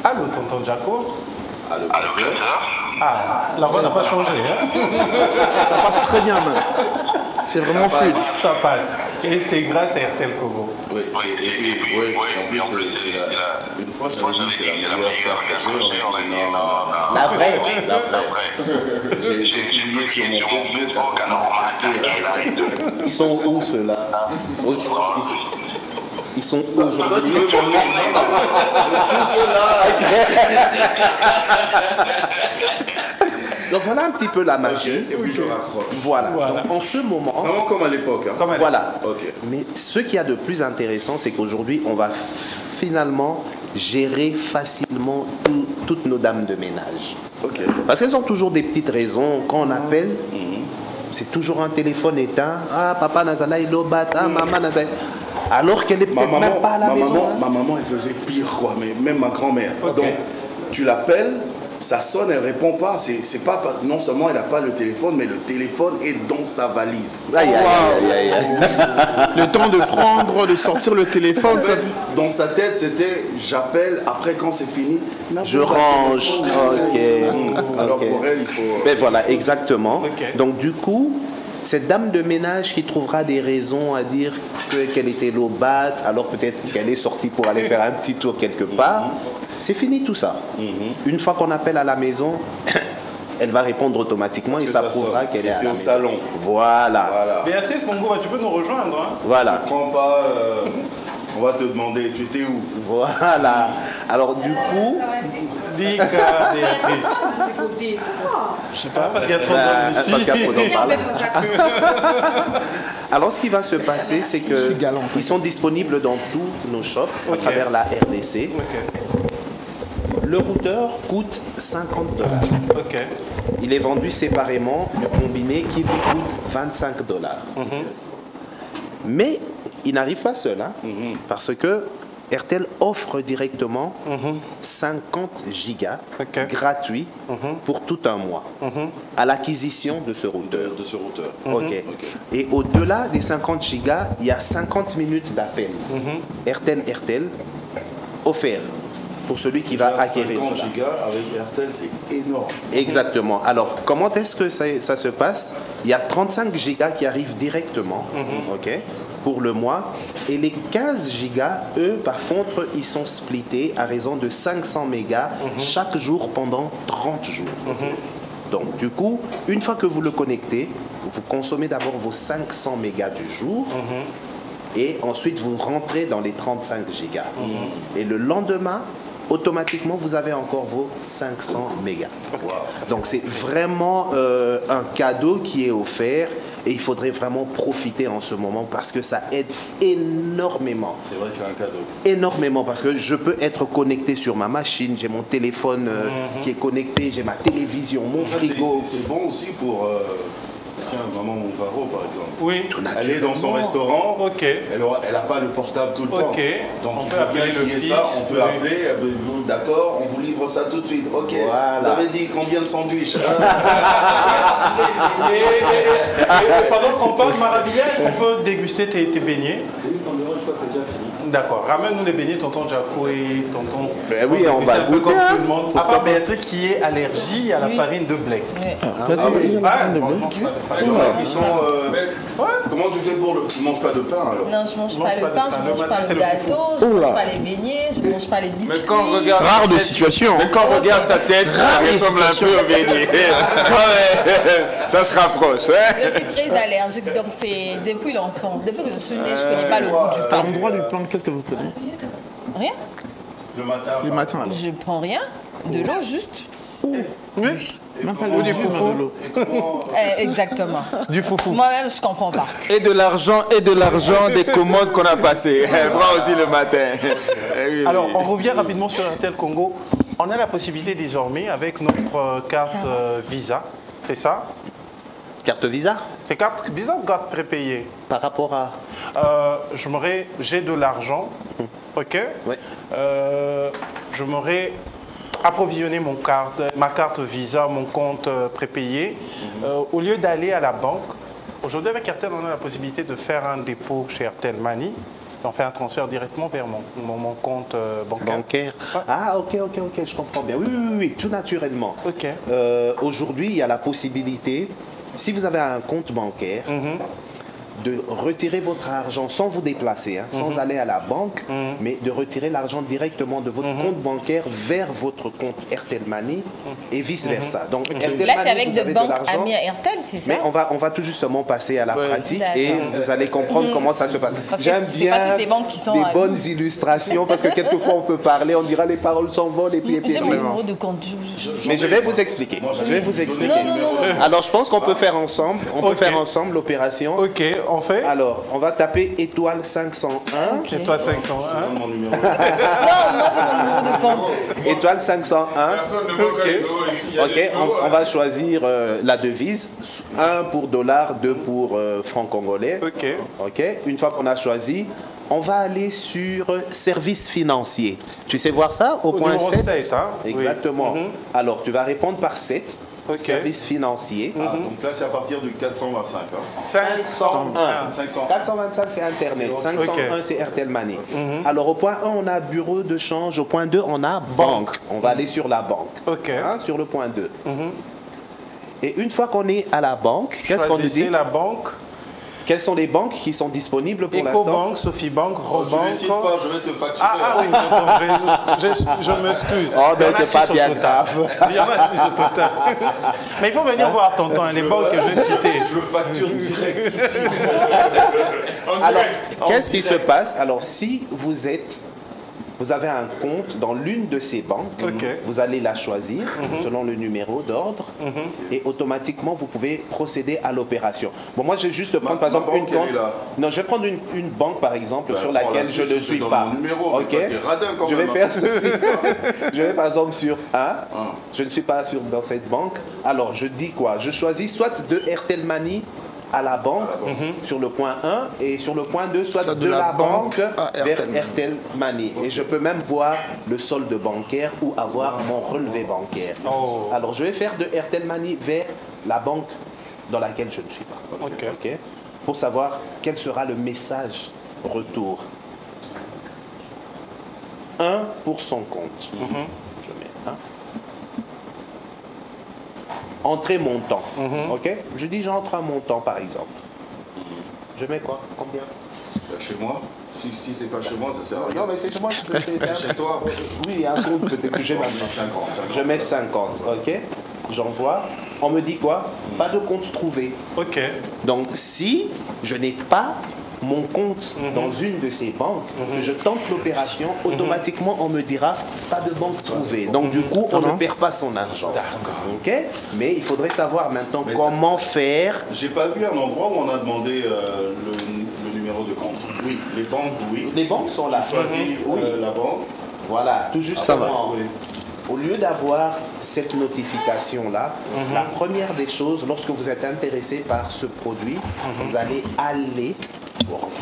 Allô, tonton Jaco. Allô, ah, la voix n'a pas changé. Hein. Ça passe très bien, même. C'est vraiment fluide. Ça passe. Et c'est grâce à RTL Congo. Oui, en plus, une fois, j'avais dit c'est la meilleure carte que j'ai. La vraie. J'ai publié sur mon Facebook. Ils sont où ceux-là? Ils sont où aujourd'hui? Tout cela. Donc voilà un petit peu la magie. Et puis je raccroche. Voilà. Donc, en ce moment... Vraiment comme à l'époque. Hein. Voilà. Mais ce qu'il y a de plus intéressant, c'est qu'aujourd'hui, on va finalement gérer facilement toutes nos dames de ménage. Parce qu'elles ont toujours des petites raisons. Quand on appelle, c'est toujours un téléphone éteint. Ah, papa Nazala, il lobat. Ah, maman Nazala. Alors qu'elle est peut-être même pas à la maison. Ma maman, elle faisait pire, quoi. Mais même ma grand-mère. Donc, tu l'appelles, ça sonne, elle répond pas. C'est pas non seulement elle n'a pas le téléphone, mais le téléphone est dans sa valise. Aïe, aïe, aïe, aïe. Le temps de prendre, de sortir le téléphone. Dans sa tête, c'était j'appelle, après quand c'est fini, je range. Ok. Alors pour elle, il faut. Ben voilà, exactement. Donc du coup, cette dame de ménage qui trouvera des raisons à dire qu'elle était lobate, alors peut-être qu'elle est sortie pour aller faire un petit tour quelque part. C'est fini tout ça. Une fois qu'on appelle à la maison, elle va répondre automatiquement et ça prouvera qu'elle est à la maison. Salon. Voilà. Béatrice Mongo, tu peux nous rejoindre. Hein. Voilà. Tu prends pas, on va te demander, tu étais où? Voilà. Alors du coup... Béatrice. Je sais pas, parce qu'il y a trop d'hommes ici. Parce qu'il y a trop d'hommes. Alors ce qui va se passer, c'est qu'ils sont disponibles dans tous nos shops à travers la RDC. Le routeur coûte $50. Il est vendu séparément, le combiné qui lui coûte $25. Mais il n'arrive pas seul, hein, parce que RTL offre directement 50 gigas gratuits pour tout un mois à l'acquisition de ce routeur. Et au-delà des 50 gigas, il y a 50 minutes d'appel. RTL offert pour celui qui va acquérir. 50 gigas avec RTL, c'est énorme. Exactement. Alors, comment est-ce que ça se passe? Il y a 35 gigas qui arrivent directement pour le mois. Et les 15 gigas, eux, par contre, ils sont splittés à raison de 500 mégas chaque jour pendant 30 jours. Donc, du coup, une fois que vous le connectez, vous consommez d'abord vos 500 mégas du jour. Et ensuite, vous rentrez dans les 35 gigas. Et le lendemain, automatiquement, vous avez encore vos 500 mégas. Donc, c'est vraiment un cadeau qui est offert. Et il faudrait vraiment profiter en ce moment parce que ça aide énormément. C'est vrai que c'est un cadeau. Énormément parce que je peux être connecté sur ma machine, j'ai mon téléphone qui est connecté, j'ai ma télévision, mon frigo. C'est bon aussi pour... Tiens, maman Mouvaro par exemple. Oui. Elle est dans son restaurant. Elle n'a pas le portable tout le temps. Donc il faut bien qu'il y ait ça. On peut appeler. D'accord, on vous livre ça tout de suite. Vous avez dit combien de sandwichs? Et pendant qu'on parle, Maravilla, est-ce qu'on peut déguster tes beignets? Oui, sans doute, je crois que c'est déjà fini. D'accord. Ramène-nous les beignets, tonton Jaco et tonton. Ben oui, on va goûter comme goûter. tout le monde. À part Béatrice qui est allergique à la farine de blé. Qui sont, comment tu fais pour le... Tu manges pas de pain alors? Non, je mange pas le pain, je mange pas le gâteau, je mange pas les beignets, je mange pas les biscuits. Mais quand on regarde Rare de situation. Mais quand on regarde sa tête, ça ressemble un peu au beignet. Ça se rapproche. Je suis très allergique, donc c'est depuis l'enfance. Depuis que je suis née, je ne connais pas le goût du pain. À l'endroit du pain, qu'est-ce que vous prenez? Rien. Le matin. Le matin alors. Je prends rien, de l'eau juste. Oui. Même pas le foufou. Exactement. Du foufou. Moi-même, je comprends pas. Et de l'argent, des commandes qu'on a passées. Moi aussi le matin. Alors, on revient rapidement sur RTL Congo. On a la possibilité désormais, avec notre carte Visa, c'est ça? Carte Visa? C'est carte Visa ou carte prépayée? Par rapport à... j'ai de l'argent, Oui. J'aimerais approvisionner ma carte Visa, mon compte prépayé. Au lieu d'aller à la banque, aujourd'hui avec RTL, on a la possibilité de faire un dépôt chez RTL Money. On fait un transfert directement vers mon compte bancaire. Ah, ok, je comprends bien. Oui, tout naturellement. Aujourd'hui, il y a la possibilité, si vous avez un compte bancaire, de retirer votre argent sans vous déplacer, sans aller à la banque, mais de retirer l'argent directement de votre compte bancaire vers votre compte RTL Money et vice-versa. Donc, RTL là, Money, c'est avec vous de avez banques l'argent, amies à RTL, c'est ça? mais on va tout justement passer à la pratique et vous allez comprendre comment ça se passe. Parce que J'aime c'est bien pas toutes les banques qui sont des à bonnes nous. illustrations parce que quelquefois on peut parler, on dira les paroles s'envolent et puis... J'ai mon numéro de compte. Mais je vais vous expliquer. Non. Alors, je pense qu'on peut faire ensemble. On peut faire ensemble l'opération. Ok, on fait. Alors, on va taper étoile 501. Étoile 501. Mon numéro. Non, moi j'ai mon numéro de compte. Étoile 501. Personne ne manque à l'eau ici. Ok, on va choisir la devise. 1 pour dollar, 2 pour franc congolais. Ok. Une fois qu'on a choisi, on va aller sur service financier. Tu sais voir ça au point 7? Exactement. Oui. Alors, tu vas répondre par 7. Service financier. Donc là, c'est à partir du 425. 501. 425, c'est Internet. 501, c'est RTL Money. Alors, au point 1, on a bureau de change. Au point 2, on a banque. On va aller sur la banque. Sur le point 2. Et une fois qu'on est à la banque, qu'est-ce qu'on nous dit? La banque. Quelles sont les banques qui sont disponibles pour l'instant? EcoBank, Sofibank, Robank. Je ne cite pas, je vais te facturer. Ah oui, je m'excuse. Oh, ben c'est pas bien grave. Il y en a sur Total. Mais il faut venir voir, tonton, les banques que je citais. Je le facture direct ici. Alors, qu'est-ce qui se passe? Alors, si vous avez un compte dans l'une de ces banques, vous allez la choisir selon le numéro d'ordre et automatiquement vous pouvez procéder à l'opération. Bon, moi je vais juste prendre par exemple une compte. Non, je vais prendre une banque par exemple sur laquelle je ne suis pas. Ok. Je vais faire ceci. Je vais par exemple sur je ne suis pas dans cette banque. Alors je dis quoi? Je choisis soit de Airtel Money à la banque sur le point 1 et sur le point 2 soit de la banque vers Airtel Money. Et je peux même voir le solde bancaire ou avoir mon relevé bancaire. Alors je vais faire de Airtel Money vers la banque dans laquelle je ne suis pas. Ok. Pour savoir quel sera le message retour. 1 pour son compte. Je mets 1. Entrée montant. Ok. Je dis j'entre un montant par exemple. Je mets quoi? Combien? Chez moi. Si c'est pas chez moi, ça sert à rien. Non mais c'est chez moi. C'est chez toi. Oui, un compte peut-être que j'ai même 50. Je mets 50. Ok. J'envoie. On me dit quoi? Pas de compte trouvé. Ok. Donc si je n'ai pas mon compte dans une de ces banques, que je tente l'opération, automatiquement on me dira pas de banque trouvée. Donc du coup, on ne perd pas son argent. Ok. Mais il faudrait savoir maintenant comment faire. J'ai pas vu un endroit où on a demandé le numéro de compte. Oui, les banques, oui. Les banques sont là. Tu choisis la banque. Voilà, tout juste. Ça va. Au lieu d'avoir cette notification-là, la première des choses, lorsque vous êtes intéressé par ce produit, vous allez aller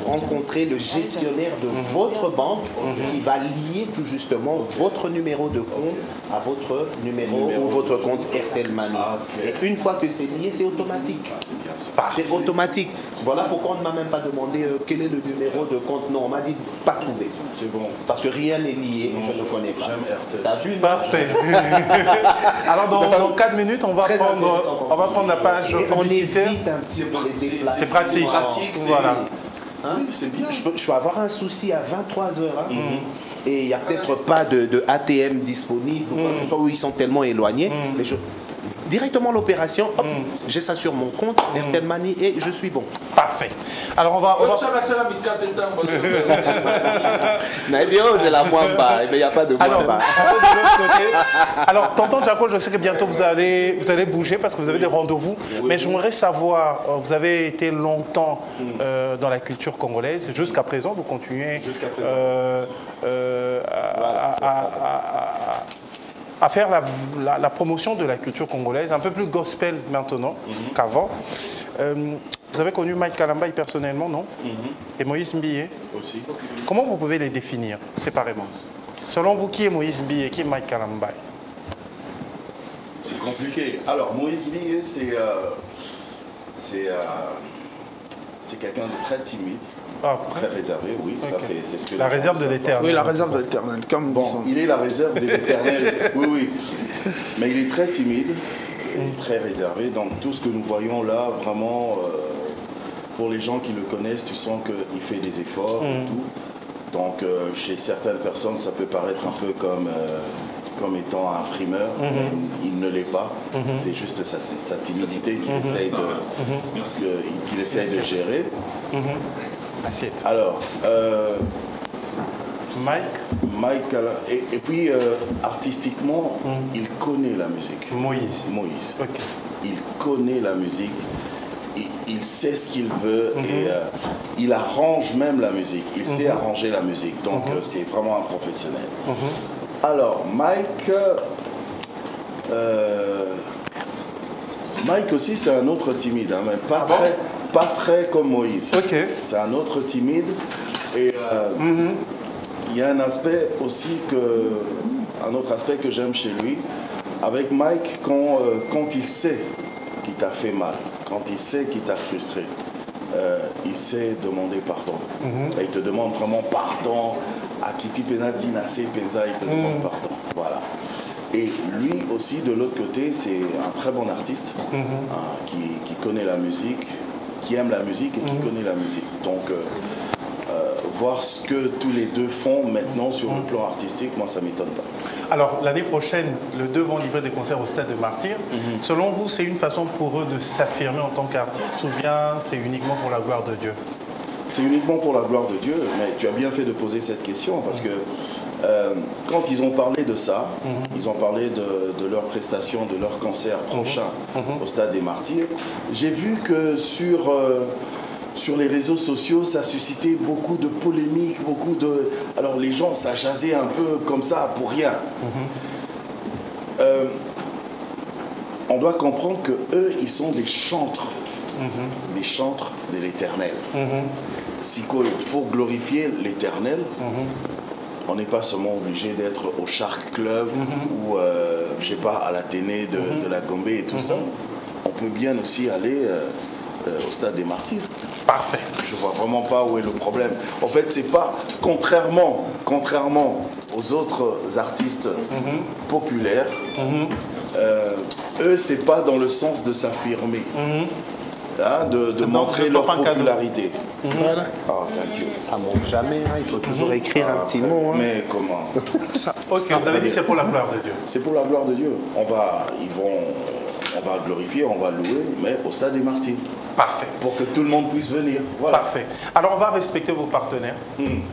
rencontrer le gestionnaire de votre banque qui va lier tout justement votre numéro de compte à votre numéro ou votre compte Airtel Money. Et une fois que c'est lié, c'est automatique. C'est automatique. Voilà pourquoi on ne m'a même pas demandé quel est le numéro de compte. Non, on m'a dit pas trouvé. C'est bon. Parce que rien n'est lié et je ne connais pas. T'as vu? Parfait. Alors dans 4 minutes, on va prendre la page publicitaire. C'est pratique. Voilà. Oui, c'est bien. Je peux avoir un souci à 23h. Et il n'y a peut-être pas de ATM disponible, ou ils sont tellement éloignés. Mais directement l'opération, j'ai ça sur mon compte, Airtel Money, et je suis bon. Parfait. Alors on va... c'est la mwamba, mais il n'y a pas de mwamba. Alors, tonton Jaco, je sais que bientôt vous allez bouger parce que vous avez des rendez-vous, mais j'aimerais savoir, vous avez été longtemps dans la culture congolaise, jusqu'à présent, vous continuez à faire la promotion de la culture congolaise, un peu plus gospel maintenant qu'avant. Vous avez connu Mike Kalambaye personnellement, non? Et Moïse Mbiyé aussi. Comment vous pouvez les définir séparément? Selon vous, qui est Moïse Mbiyé et qui est Mike Kalambaye? C'est compliqué. Alors, Moïse Mbiyé, c'est quelqu'un de très timide. Très réservé, oui. Ça, c'est ce que la réserve de l'Éternel. Oui, la réserve de l'Éternel. Il est la réserve de l'Éternel. Oui. Mais il est très timide, très réservé. Donc tout ce que nous voyons là, vraiment, pour les gens qui le connaissent, tu sens qu'il fait des efforts et tout. Donc chez certaines personnes, ça peut paraître un peu comme étant un frimeur. Il ne l'est pas. C'est juste sa timidité qu'il essaye de gérer. Alors, Mike et puis artistiquement, il connaît la musique. Moïse. Okay. Il connaît la musique, il sait ce qu'il veut et il arrange même la musique. Il sait arranger la musique, donc c'est vraiment un professionnel. Alors, Mike aussi, c'est un autre timide, hein, mais pas très comme Moïse. C'est un autre timide. Et il y a un aspect aussi un autre aspect que j'aime chez lui. Avec Mike, quand il sait qu'il t'a fait mal, quand il sait qu'il t'a frustré, il sait demander pardon. Et il te demande vraiment pardon. À Kiti Penati Nase Penza, il te demande pardon. Voilà. Et lui aussi, de l'autre côté, c'est un très bon artiste qui connaît la musique, qui aime la musique et qui connaît la musique. Donc, voir ce que tous les deux font maintenant sur le plan artistique, moi, ça ne m'étonne pas. Alors, l'année prochaine, les deux vont livrer des concerts au Stade de Martyrs. Selon vous, c'est une façon pour eux de s'affirmer en tant qu'artistes ou bien c'est uniquement pour la gloire de Dieu? C'est uniquement pour la gloire de Dieu, mais tu as bien fait de poser cette question parce que quand ils ont parlé de ça, ils ont parlé de leur prestation, de leur concert prochain au Stade des Martyrs, j'ai vu que sur les réseaux sociaux, ça suscitait beaucoup de polémiques, alors les gens, ça jasait un peu comme ça pour rien. On doit comprendre que eux, ils sont des chantres, des chantres de l'Éternel. Pour glorifier l'Éternel, on n'est pas seulement obligé d'être au Shark Club ou, je sais pas, à l'Athénée de la Gombe et tout ça. On peut bien aussi aller au Stade des Martyrs. Parfait. Je vois vraiment pas où est le problème. En fait, c'est pas, contrairement aux autres artistes populaires, eux, c'est pas dans le sens de s'affirmer. De montrer leur popularité. Voilà. Oh, ça manque jamais, hein. Il faut toujours écrire un petit mot. Hein. Mais comment Ok, vous avez dit c'est pour la gloire de Dieu. C'est pour la gloire de Dieu. On va glorifier, on va louer, mais au Stade des Martyrs. Parfait. Pour que tout le monde puisse venir. Voilà. Parfait. Alors on va respecter vos partenaires.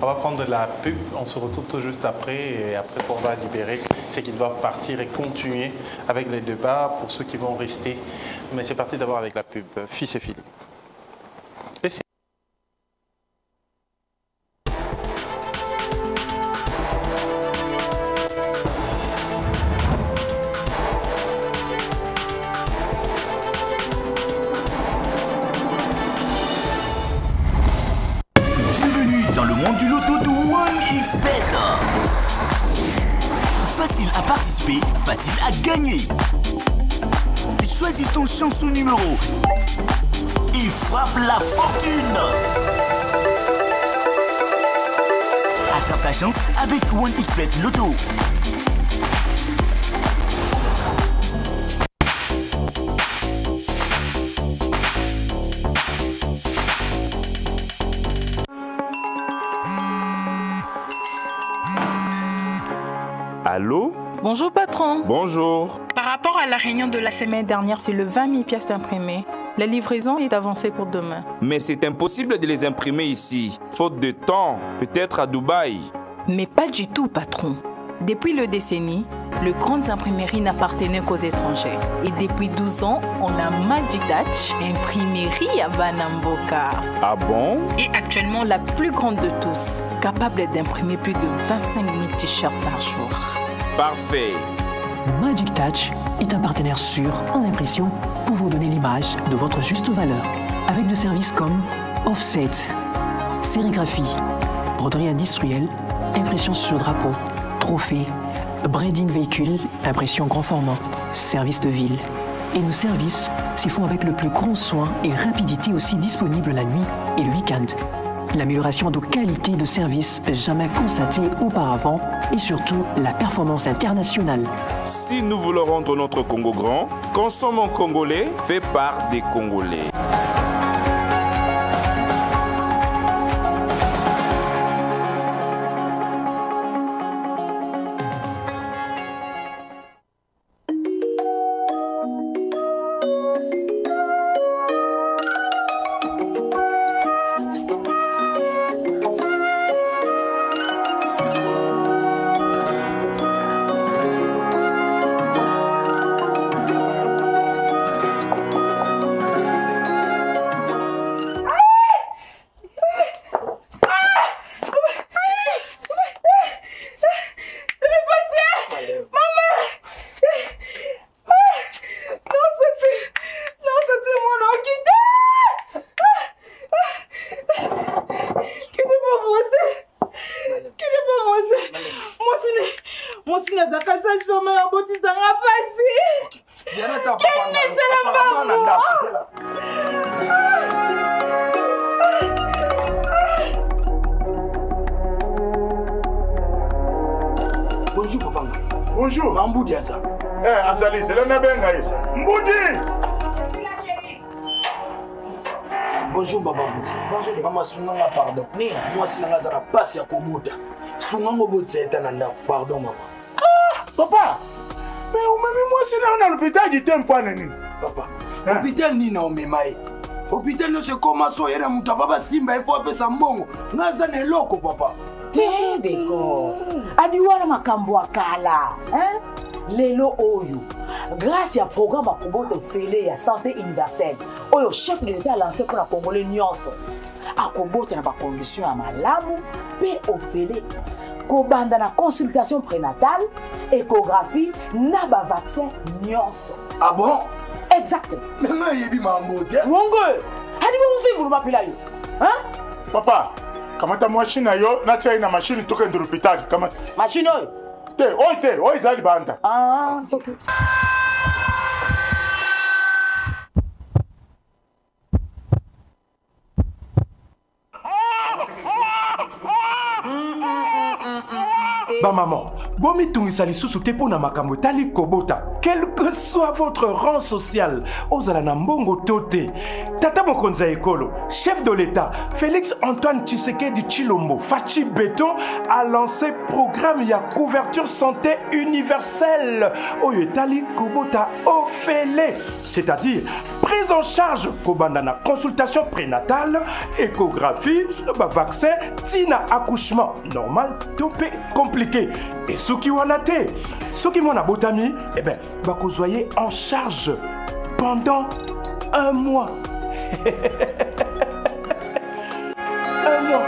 On va prendre de la pub. On se retrouve tout juste après. Et après, on va libérer ceux qui doivent partir et continuer avec les débats pour ceux qui vont rester. Mais c'est parti d'abord avec la pub. Fils et Philippe. Bienvenue dans le monde du loto de 1xBet. Facile à participer, facile à gagner. Choisis ton chanson numéro et frappe la fortune. Attrape ta chance avec 1xBet Loto. Allô? Bonjour patron. Bonjour. Par rapport à la réunion de la semaine dernière sur le 20 000 pièces imprimées, la livraison est avancée pour demain. Mais c'est impossible de les imprimer ici. Faute de temps, peut-être à Dubaï. Mais pas du tout patron. Depuis le décennie, le Grandes Imprimeries n'appartenait qu'aux étrangers. Et depuis 12 ans, on a Magic Touch, imprimerie à Banamboka. Ah bon? Et actuellement la plus grande de tous, capable d'imprimer plus de 25 000 t-shirts par jour. Parfait. Magic Touch est un partenaire sûr en impression pour vous donner l'image de votre juste valeur. Avec des services comme offset, sérigraphie, broderie industrielle, impression sur drapeau, trophée, branding véhicule, impression grand format, service de ville. Et nos services s'y font avec le plus grand soin et rapidité aussi disponible la nuit et le week-end. L'amélioration de qualité de service jamais constatée auparavant et surtout la performance internationale. Si nous voulons rendre notre Congo grand, consommons congolais fait par des Congolais. Bonjour papa. Bonjour. Mamboudi Asa. Eh, Azali, c'est le Nabenga. Mboudi. Bonjour, Baba Boudi. Bonjour. Maman, Sunanga, pardon. Moi, si je suis passe à Kobota. Sunanga, Boudi, pardon, maman. Ah, papa. Mais moi, c'est dans l'hôpital, je t'aime pas, Nani. Papa, l'hôpital, ni na omemaye. L'hôpital, ne se commence à yera moutava simba, il faut appeler ça mongo. Naza ne loko, papa. Tendeko. Adiwana makambo akala. Hein? Lelo oyo. Grâce à programme à Kobota Fele ya santé universelle. Oyo chef de l'État a lancé pour la Congolais nyonso. A Kobota na ba condition à malamu pe ofele. Kobanda na consultation prénatale, échographie, na ba vaccin nyonso. Ah bon? Exactement. Mais moi, il y a mambote. Mongo. Hadi vous m'appelez yo. Hein? Papa, comment ta machine yo, na tia ina machine toke ndo l'hôpital. Comment? Machine oyo. Te, oi zali banda. Ah, ok. Bah maman, bomi tungisa lisusu te pona makambo tali Kobota, quel que soit votre rang social, ozala na mbongo tote. Tata Mokonza Ekolo, chef de l'État, Félix Antoine Tshisekedi Tshilombo, Fachi Béton a lancé programme ya couverture santé universelle. Oyo tali Kobota ofele, c'est-à-dire prise en charge kobandana consultation prénatale, échographie, vaccin, tina accouchement normal, topé compliqué. Et ceux qui ont été, ceux qui m'ont botami, eh ben, vous soyez en charge pendant un mois. Un mois.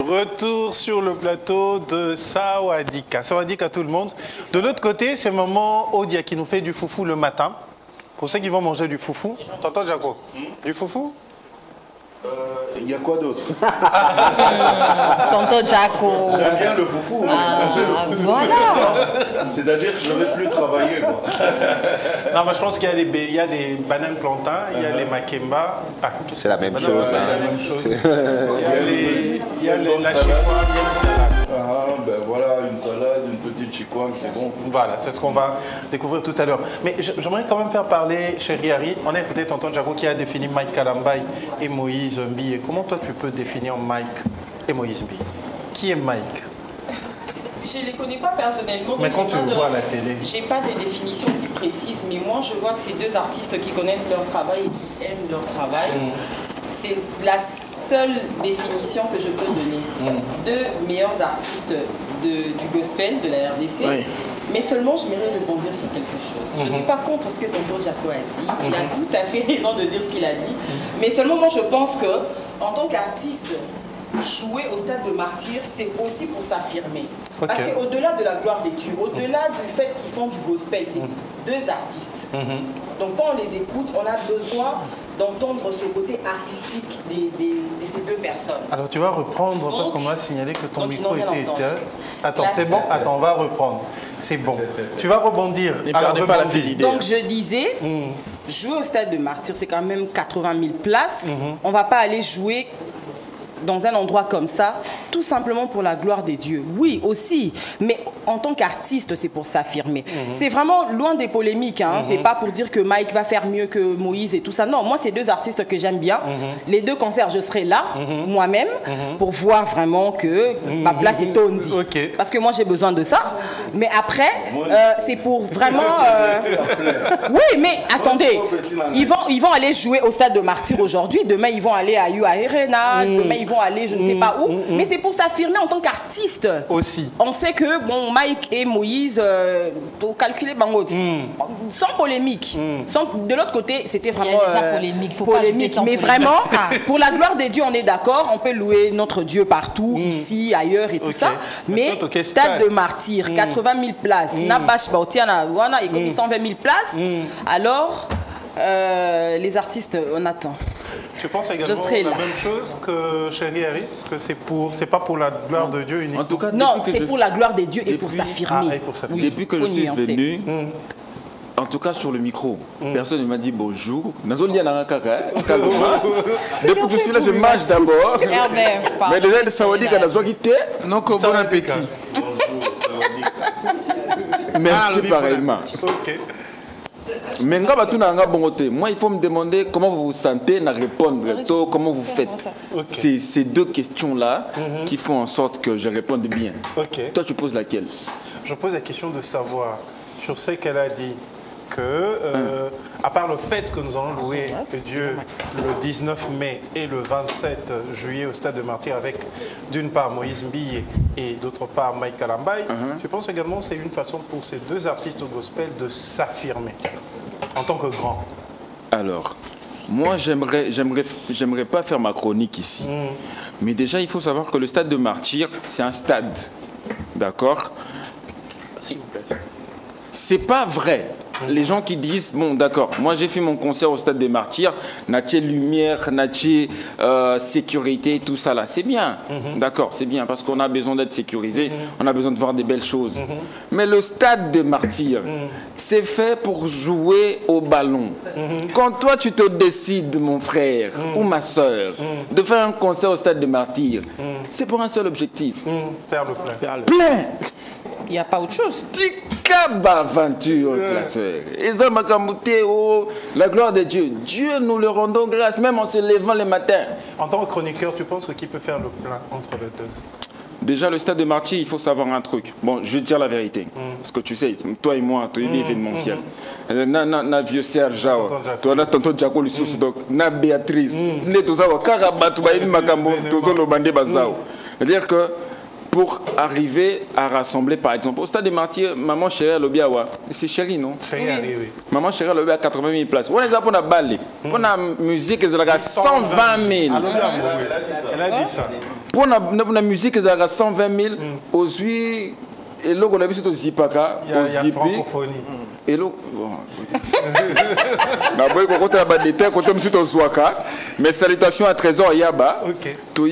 Retour sur le plateau de Sawadika. Sawadika tout le monde. De l'autre côté, c'est maman Odia qui nous fait du foufou le matin. Pour ceux qui vont manger du foufou. T'entends, Jaco? Du foufou? Il y a quoi d'autre? Tonton Jaco. J'aime bien le foufou. Voilà. C'est-à-dire que je ne vais plus travailler. Quoi. Non, mais je pense qu'il y a des bananes plantains, il y a les makemba. C'est la même chose. Il y a la chikwang, il y a une salade. Ah, ben voilà, une salade, une petite chikwang, c'est bon. Voilà, c'est ce qu'on va découvrir tout à l'heure. Mais j'aimerais quand même faire parler, chérie Harry. On a écouté tonton Jaco qui a défini Mike Kalambay et Moïse Mbi. Comment toi tu peux définir Mike et Moïse Mbi? Qui est Mike? Je ne les connais pas personnellement. Mais quand tu le vois à la télé? J'ai pas de définition si précise, mais moi je vois que c'est deux artistes qui connaissent leur travail et qui aiment leur travail. C'est la seule définition que je peux donner. Deux meilleurs artistes du gospel, de la RDC. Oui. Mais seulement, je m'irais rebondir sur quelque chose. Je ne suis pas contre ce que tonton Jaco a dit. Il a tout à fait raison de dire ce qu'il a dit. Mais seulement, moi, je pense que en tant qu'artiste, jouer au stade de martyr, c'est aussi pour s'affirmer. Parce qu'au-delà de la gloire des dieux, au-delà du fait qu'ils font du gospel, c'est deux artistes. Donc quand on les écoute, on a besoin d'entendre ce côté artistique de ces deux personnes. Alors tu vas reprendre, donc, parce qu'on m'a signalé que ton micro était éteint. Attends, c'est bon? Attends, on va reprendre. C'est bon. Tu vas rebondir. Alors, pas la fille d'idée. Donc je disais, jouer au stade de martyr, c'est quand même 80 000 places. On ne va pas aller jouer dans un endroit comme ça, tout simplement pour la gloire des dieux. Oui, aussi, mais en tant qu'artiste, c'est pour s'affirmer. C'est vraiment loin des polémiques, hein. C'est pas pour dire que Mike va faire mieux que Moïse et tout ça. Non, moi, c'est deux artistes que j'aime bien. Les deux concerts, je serai là, moi-même, pour voir vraiment que ma place est Tondi. Parce que moi, j'ai besoin de ça. Mais après, c'est pour vraiment... Oui, mais attendez, ils vont aller jouer au stade de Martyr aujourd'hui. Demain, ils vont aller à UA Arena. Demain, ils vont aller je ne sais pas où, mais c'est pour s'affirmer en tant qu'artiste. Aussi. On sait que, bon, Mike et Moïse, calculer Bangot. Sans polémique. De l'autre côté, c'était vraiment polémique. Faut polémique. pas Mais vraiment, pour la gloire des dieux, on est d'accord. On peut louer notre Dieu partout, ici, ailleurs et tout ça. Mais stade de martyr, 80 000 places. Nabash Bautiana, il y a 120 000 places. Alors, les artistes, on attend. Je pense également la même chose que Chéri Harry, que c'est pas pour la gloire de Dieu uniquement. En tout cas, non, c'est pour la gloire de Dieu et pour s'affirmer. Depuis que je suis venu, en tout cas sur le micro, personne ne m'a dit bonjour. Depuis que je suis là, je mange d'abord. Mais déjà, le Saoudi, quand on a quitté. Non, bon appétit. Merci pareillement. Mais moi, il faut me demander comment vous vous sentez, na répondre, comment vous faites. C'est ces deux questions-là qui font en sorte que je réponde bien. Toi, tu poses laquelle? Je pose la question de savoir sur ce qu'elle a dit. À part le fait que nous allons louer Dieu le 19 mai et le 27 juillet au Stade de Martyr avec d'une part Moïse Mbille et d'autre part Mike Kalambaye, je pense également que c'est une façon pour ces deux artistes au gospel de s'affirmer en tant que grands. Alors, moi j'aimerais pas faire ma chronique ici, mais déjà il faut savoir que le Stade de Martyr c'est un stade, d'accord? S'il vous plaît. C'est pas vrai. Les gens qui disent, bon d'accord, moi j'ai fait mon concert au Stade des Martyrs, natie lumière, natie sécurité, tout ça là, c'est bien, d'accord, c'est bien parce qu'on a besoin d'être sécurisé, on a besoin de voir des belles choses. Mais le Stade des Martyrs, c'est fait pour jouer au ballon. Quand toi tu te décides, mon frère ou ma soeur, de faire un concert au Stade des Martyrs, c'est pour un seul objectif. Faire le plein. Plein. Il n'y a pas autre chose. Tikaba aventure, la soeur. La gloire de Dieu. Dieu, nous le rendons grâce, même en se levant le matin. En tant que chroniqueur, tu penses que qui peut faire le plein entre les deux? Déjà, le Stade de Martyr, il faut savoir un truc. Bon, je vais te dire la vérité. Parce que tu sais, toi et moi, tu es bien événementiel. Na vieux Serge, toi là, tonton Jaco, le sous, donc, na Béatrice, ne tout ça, Karabat, Makambo, tout le bandé bazao. C'est-à-dire que pour arriver à rassembler, par exemple, au Stade des Martyrs, maman chérie à l'Obiawa. C'est chérie, non? Chérie, oui. Maman chérie à l'Obiawa à 80 000 places. On les a pour la balle. Pour la musique, ils ont 120 000. Elle a dit ça. Pour la musique, ils ont 120 000. Aux huit, et là, on a vu c'est au Zipaka. Il y a francophonie. Et là, mes salutations à Trésor Yaba. Tout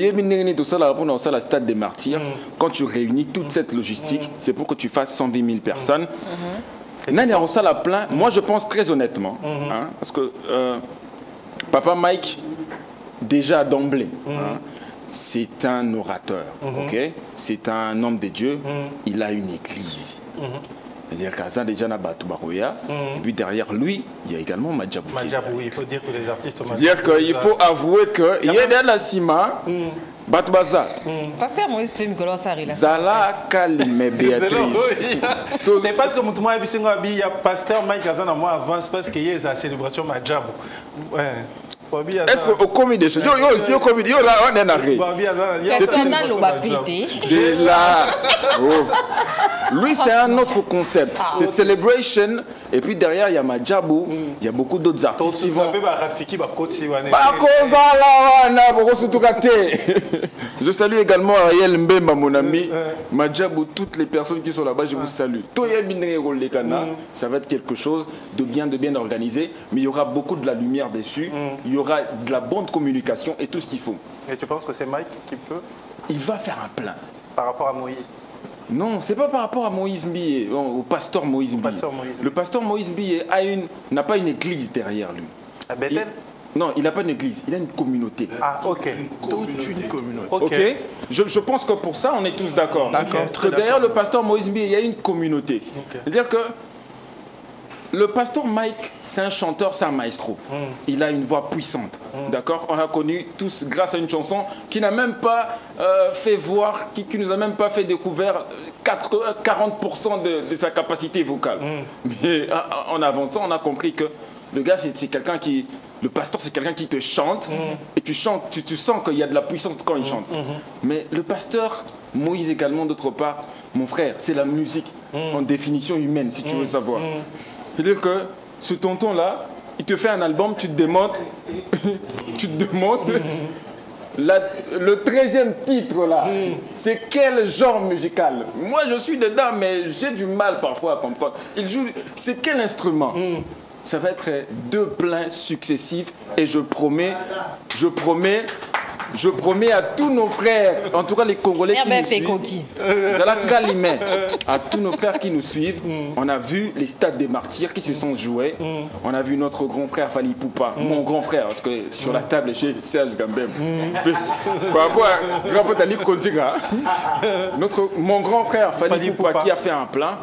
ça là pour ça la Stade des Martyrs. Quand tu réunis toute cette logistique, c'est pour que tu fasses 120 000 personnes. Ça la plein. Moi, je pense très honnêtement, parce que Papa Mike, déjà d'emblée, c'est un orateur. C'est un homme de Dieu. Il a une église. C'est-à-dire qu'Azan déjà n'a pas tout barouya. Et puis derrière lui, il y a également Madjabou. Madjabou, oui, il faut dire que les artistes. C'est-à-dire qu'il faut avouer qu'il y a derrière la Cima, Batbaza. C'est moi, c'est Nicolas Sarri là. Zala Kalime Béatrice. C'est parce que moi, il y a pasteur Mike Azan à moi avance parce qu'il y a la célébration Madjabou. Est-ce qu'au commis des choses, yo commis, yo là on est arrivé. C'est là. Lui, c'est un autre concept. C'est Celebration. Et puis derrière, il y a Madjabou. Il y a beaucoup d'autres artistes qui vont. Je salue également Ariel Mbemba, mon ami. Madjabou, toutes les personnes qui sont là-bas, je vous salue. Ça va être quelque chose de bien organisé. Mais il y aura beaucoup de la lumière dessus. Il y aura de la bonne communication et tout ce qu'il faut. Et tu penses que c'est Mike qui peut? Il va faire un plein. Par rapport à Moïse? Non, c'est pas par rapport à Moïse Mbille, au pasteur Moïse Mbille. Le pasteur Moïse Mbille n'a pas une église derrière lui. À Bethel? Non, il n'a pas une église, il a une communauté. Ah, ok. Toute une communauté. Ok. Je pense que pour ça, on est tous d'accord. D'accord. Derrière le pasteur Moïse Mbille, il y a une communauté. C'est-à-dire que le pasteur Mike, c'est un chanteur, c'est un maestro. Il a une voix puissante. D'accord? On l'a connu tous grâce à une chanson qui n'a même pas fait voir, qui nous a même pas fait découvrir 40% de sa capacité vocale. Mais en avançant, on a compris que le gars, c'est quelqu'un qui... Le pasteur, c'est quelqu'un qui te chante et tu sens qu'il y a de la puissance quand il chante. Mais le pasteur Moïse également, d'autre part, Mon frère, c'est la musique en définition humaine, si tu veux savoir. C'est-à-dire que ce tonton-là, il te fait un album, tu te demandes, le 13e titre là, c'est quel genre musical? Moi je suis dedans, mais j'ai du mal parfois à comprendre. Il joue, c'est quel instrument? Ça va être 2 pleins successifs et je promets à tous nos frères, en tout cas les Congolais qui nous suivent, à tous nos frères qui nous suivent, on a vu les stades des martyrs qui se sont joués, on a vu notre grand frère Fally Ipupa, mon grand frère, parce que sur la table chez Serge Gambem, par rapport à grand Tali Kontiga, mon grand frère Fally Ipupa qui a fait un plein,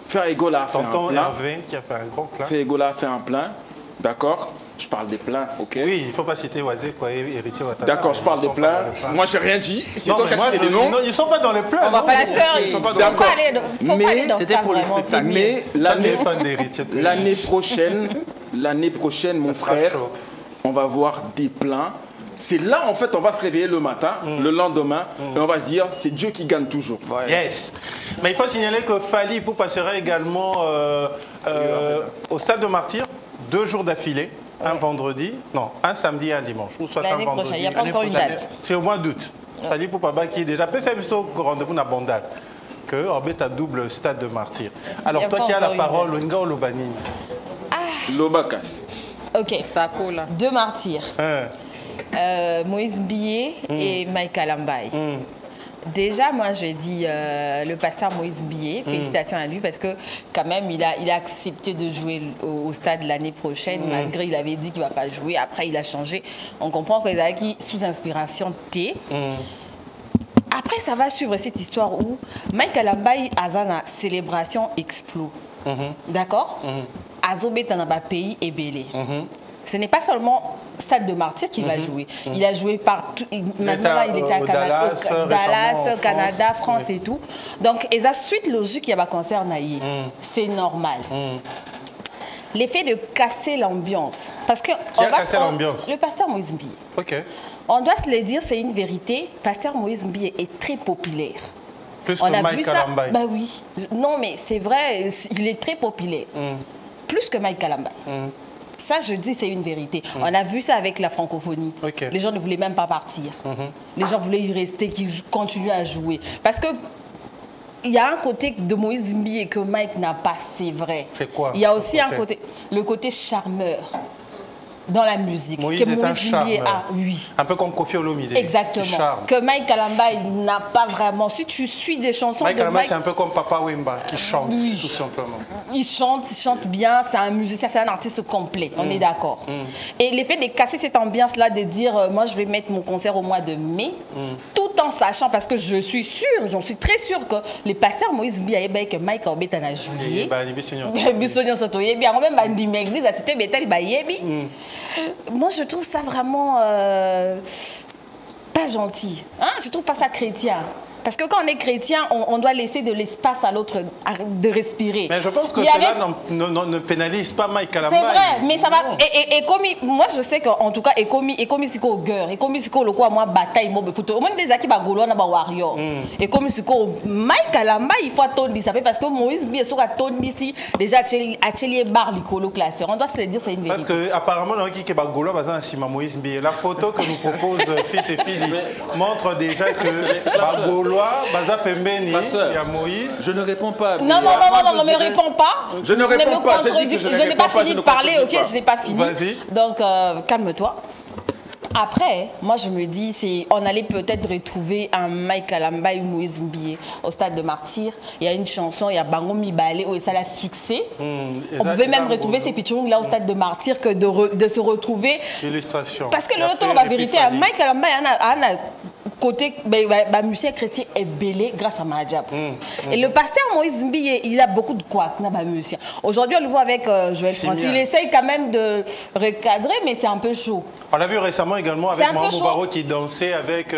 Frère Egola a fait un plein, qui a fait un grand plein. Frère Egola a fait un plein, d'accord? Je parle des plans, ok? Oui, il ne faut pas citer Oazé, quoi, héritier Ouattara. D'accord, je parle des plans. Moi, j'ai rien dit. C'est toi qui as cité les noms. Non, ils ne sont pas dans les plans. On va pas la sœur, il ne faut pas aller dans ça, vraiment. Mais l'année prochaine, mon frère, on va voir des plans. C'est là, en fait, on va se réveiller le matin, le lendemain, et on va se dire, c'est Dieu qui gagne toujours. Yes. Mais il faut signaler que Fally Ipupa sera également au stade de Martyrs 2 jours d'affilée. Un vendredi, non, un samedi et un dimanche. Ou soit un vendredi. Il n'y a pas encore une date. C'est au mois d'août. Fally Ipupa qui est déjà peut-être au rendez-vous à Bandal. Que Orbet a double stade de Martyrs. Alors toi qui as la parole, Linga ou Lobanini? Lobakas. Ok, ça coule. 2 martyrs. Moïse Billet et Mike Alambaye. Déjà, moi, je dis le pasteur Moïse Billet, félicitations à lui, parce que quand même, il a accepté de jouer au stade l'année prochaine, malgré il avait dit qu'il ne va pas jouer. Après, il a changé. On comprend qu'il est sous inspiration T. Après, ça va suivre cette histoire où Mike Alambaye a une célébration explo. D'accord? Azobé dans un pays est belé. Ce n'est pas seulement Stade de Martyrs qu'il va jouer. Il a joué partout. Maintenant, là, il était à Dallas, Canada, France et tout. Donc, et la suite logique, il y a un concert naïf. C'est normal. L'effet de casser l'ambiance. Parce que qui a cassé l'ambiance? Le pasteur Moïse Billet. Ok. On doit se le dire, c'est une vérité. Pasteur Moïse Billet est très populaire. Plus que Mike Alambaye. Bah oui. Non, mais c'est vrai, il est très populaire. Plus que Mike Alambaye. Ça, je dis, c'est une vérité. On a vu ça avec la francophonie. Les gens ne voulaient même pas partir. Les gens voulaient y rester, qu'ils continuent à jouer. Parce que il y a un côté de Moïse Billet que Mike n'a pas, c'est vrai. C'est quoi? Il y a aussi un côté, le côté charmeur dans la musique. Moïse que est un Billet charmeur. A, oui. Un peu comme Kofi Olomide. Exactement. Que Mike Alambaye n'a pas vraiment. Si tu suis des chansons Mike de Alambaye, Mike, c'est un peu comme Papa Wemba qui chante, tout simplement. il chante bien, c'est un musicien, c'est un artiste complet, on est d'accord. Et l'effet de casser cette ambiance-là, de dire, moi je vais mettre mon concert au mois de mai, tout en sachant, parce que je suis sûre, j'en suis très sûre que les pasteurs Moïse Billet que Mike Obet en a joué. Moi je trouve ça vraiment pas gentil. Hein? Je trouve pas ça chrétien. Parce que quand on est chrétien, on doit laisser de l'espace à l'autre de respirer. Mais je pense que cela ne pénalise pas Mike Alambaye. C'est vrai, mais ça va. Et comme moi, je sais qu'en tout cas, et comme c'est au cœur, et comme c'est le quoi, moi, bataille, moi, photo. Au moins, des acquis, bagolo, on a warrior. Et comme c'est Mike Alambaye, il faut attendre ça parce que Moïse, bien sûr, attendre ici, déjà, atelier bar, l'icolo classeur. On doit se le dire, c'est une vérité. Parce qu'apparemment, on a qui est bagolo, Moïse Billet. La photo que nous propose fils et filles montre déjà que bagolo. Baza Pembeni, il y a Moïse. Je ne réponds pas. Non, ne me réponds pas. Je ne réponds pas. Je n'ai pas fini de parler, ok? Je n'ai pas fini. Donc, calme-toi. Après, moi je me dis, on allait peut-être retrouver un Mike Alambaye ou Moïse Billet au stade de Martyrs. Il y a une chanson, il y a Bango Mibale, où ça a succès. On pouvait même retrouver ces featuring là au stade de Martyrs que de se retrouver. Illustration. Parce que le retour, la vérité, Mike Alambaye a un côté, musicien chrétien est belé grâce à Mahadjab. Et le pasteur Moïse Billet, il a beaucoup de quoi, musicien. Aujourd'hui, on le voit avec Joël Francis. Il essaye quand même de recadrer, mais c'est un peu chaud. On l'a vu récemment également avec Maman Baro qui dansait avec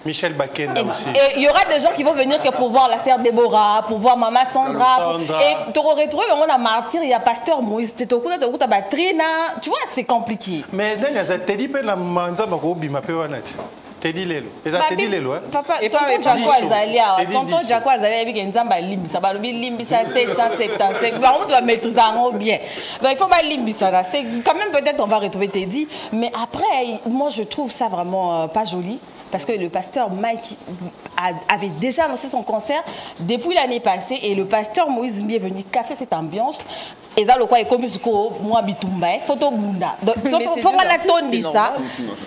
Michel Bakenda aussi. Et il y aura des gens qui vont venir que pour voir la sœur Déborah, pour voir Maman Sandra. Et tu retrouves, on a Martyr, il y a pasteur Moïse, tu vois, c'est compliqué. Mais il y a Teddy Pe la manza bako bima pe wanati. Teddy Lelo. Teddy Lelo, hein? Papa, tonton Jaco Azali, tonton Jaco Azali avec un zamba limbisa, bah le limbisa 775. Bah on doit mettre ça en bien. Donc il faut pas limbisa là. C'est quand même peut-être on va retrouver Teddy, mais après moi je trouve ça vraiment pas joli. Parce que le pasteur Mike avait déjà lancé son concert depuis l'année passée et le pasteur Moïse Mbie est venu casser cette ambiance. Et ça, le quoi est comme si moi bitumba, photo bunda. Donc, faut qu'on a tourné ça.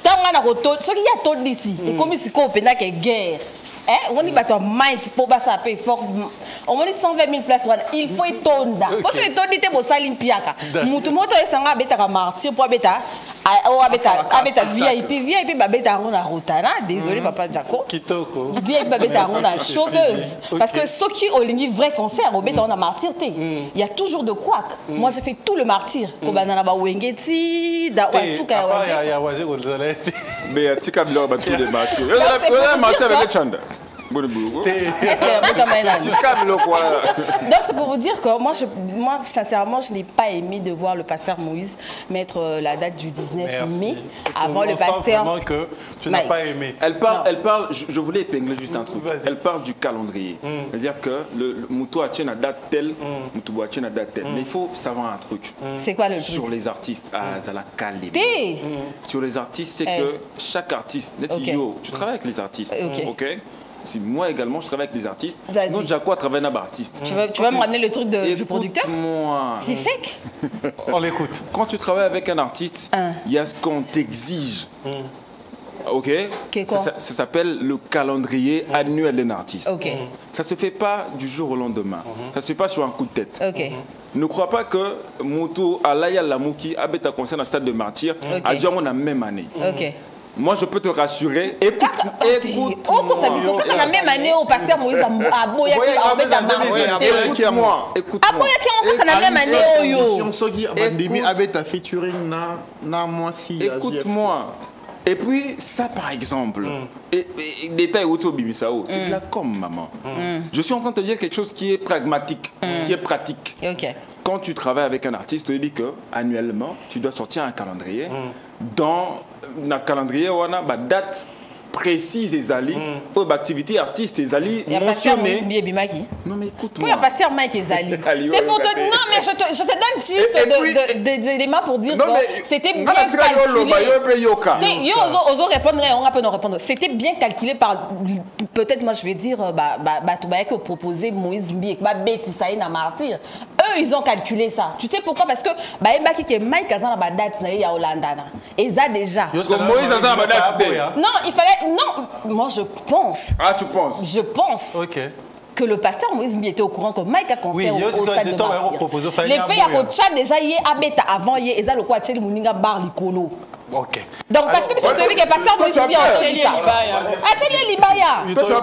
Tant qu'on a retourné, ce qu'il y a tourné ici, et comme si on a une guerre. On dit que Mike pour ça paye fort. On dit 120 000 places. Il faut y tourner. Parce que tourner c'est pour ça l'impiaka. Mutumoto est sans abeta martyr pour abeta. Abeta VIP babeta on a rotana. Désolé papa Jaco. Kitoko. VIP babeta on a chômeuse. Parce que ceux qui ont les vrai concert, on a martyrté. Il y a toujours de quoi. Moi j'ai fait tout le martyr. Pour banana ba wengeti, da wasuka ya. Ya waze Gonzalez. Mais tika bilo ba tous les martyrs. On a martyr avec le chanda. Donc c'est pour vous dire que moi sincèrement je n'ai pas aimé de voir le pasteur Moïse mettre la date du 19 mai avant le pasteur. Vraiment que tu n'as pas aimé. Elle parle, je voulais épingler juste un truc. Elle parle du calendrier. C'est-à-dire que le Moutou a tient la date telle, Moutou a tient la date telle. Mais il faut savoir un truc. C'est quoi le truc? Sur les artistes à Zalakali. Sur les artistes, c'est que chaque artiste, tu travailles avec les artistes, ok? Si moi également je travaille avec des artistes, nous Jaco travaille avec un artiste. Tu vas me ramener le truc du producteur? Moi. C'est fake. On l'écoute. Quand tu travailles avec un artiste, il y a ce qu'on t'exige. Ok? Ça s'appelle le calendrier annuel d'un artiste. Ça ne se fait pas du jour au lendemain. Ça ne se fait pas sur un coup de tête. Ne crois pas que Moto Alaya Lamouki a concert dans le stade de Martyr à Jean la même année. Moi, je peux te rassurer. Écoute-moi. Quand la même année, au pasteur Moïse a boya qui a embêté à Martyr. Écoute-moi. Écoute-moi. La même année, écoute-moi. Et puis, ça par exemple, détail autour de Bimisao, c'est de la com, maman. Je suis en train de te dire quelque chose qui est pragmatique, qui est pratique. Quand tu travailles avec un artiste, tu dis qu'annuellement, tu dois sortir un calendrier. Dans un calendrier, on a une date précise et Zali, activité artiste et Zali. Il y a pasteur Moïse Bimaki. Non mais écoute-moi. Il y a pasteur Mike et Zali. C'est pour te... Non mais je te donne juste des éléments pour dire que c'était bien calculé. Oso répondre, on va répondre. C'était bien calculé par... Peut-être moi je vais dire, que proposait Moïse Bimaki, Saïn à Martyr. Eux ils ont calculé ça. Tu sais pourquoi? Parce que qui est Mike a la date il y a Hollanda. Et ça déjà. Moïse a la date. Non, il fallait... Non, moi je pense. Ah, tu penses? Je pense. Que le pasteur Moïse Mbie était au courant que Mike a concert au stade de Martyr. Les faits à Rocha déjà y est abeta avant y est le quoi tcheli muninga bar likolo. Ok. Donc parce que c'est celui qui est pasteur Moïse Mbie a tcheli ça. Atcheli Libaya. Non, moi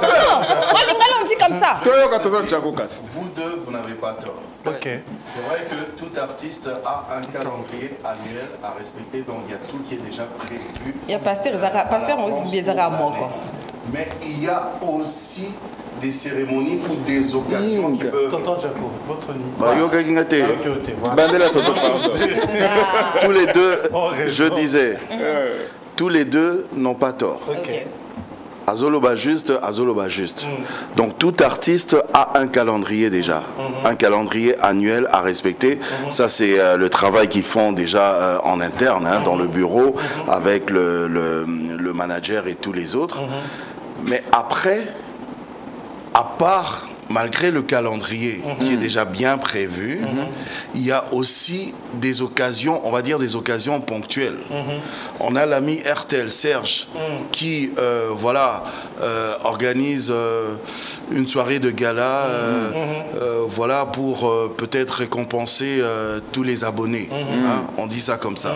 l'ingala on dit comme ça. Vous deux, vous n'avez pas tort. C'est vrai que tout artiste a un calendrier annuel à respecter, donc il y a tout qui est déjà prévu. Il y a pasteur Moïse Mbie à moi quoi. Mais il y a aussi des cérémonies ou des occasions qui peuvent... Tonton Jaco, votre nom. Tous les deux, je disais, tous les deux n'ont pas tort. Azoloba juste. Donc tout artiste a un calendrier déjà, un calendrier annuel à respecter. Ça c'est le travail qu'ils font déjà en interne, dans le bureau, avec le manager et tous les autres. Mais après, à part, malgré le calendrier qui est déjà bien prévu, il y a aussi des occasions, on va dire des occasions ponctuelles. On a l'ami RTL Serge qui organise une soirée de gala pour peut-être récompenser tous les abonnés. On dit ça comme ça.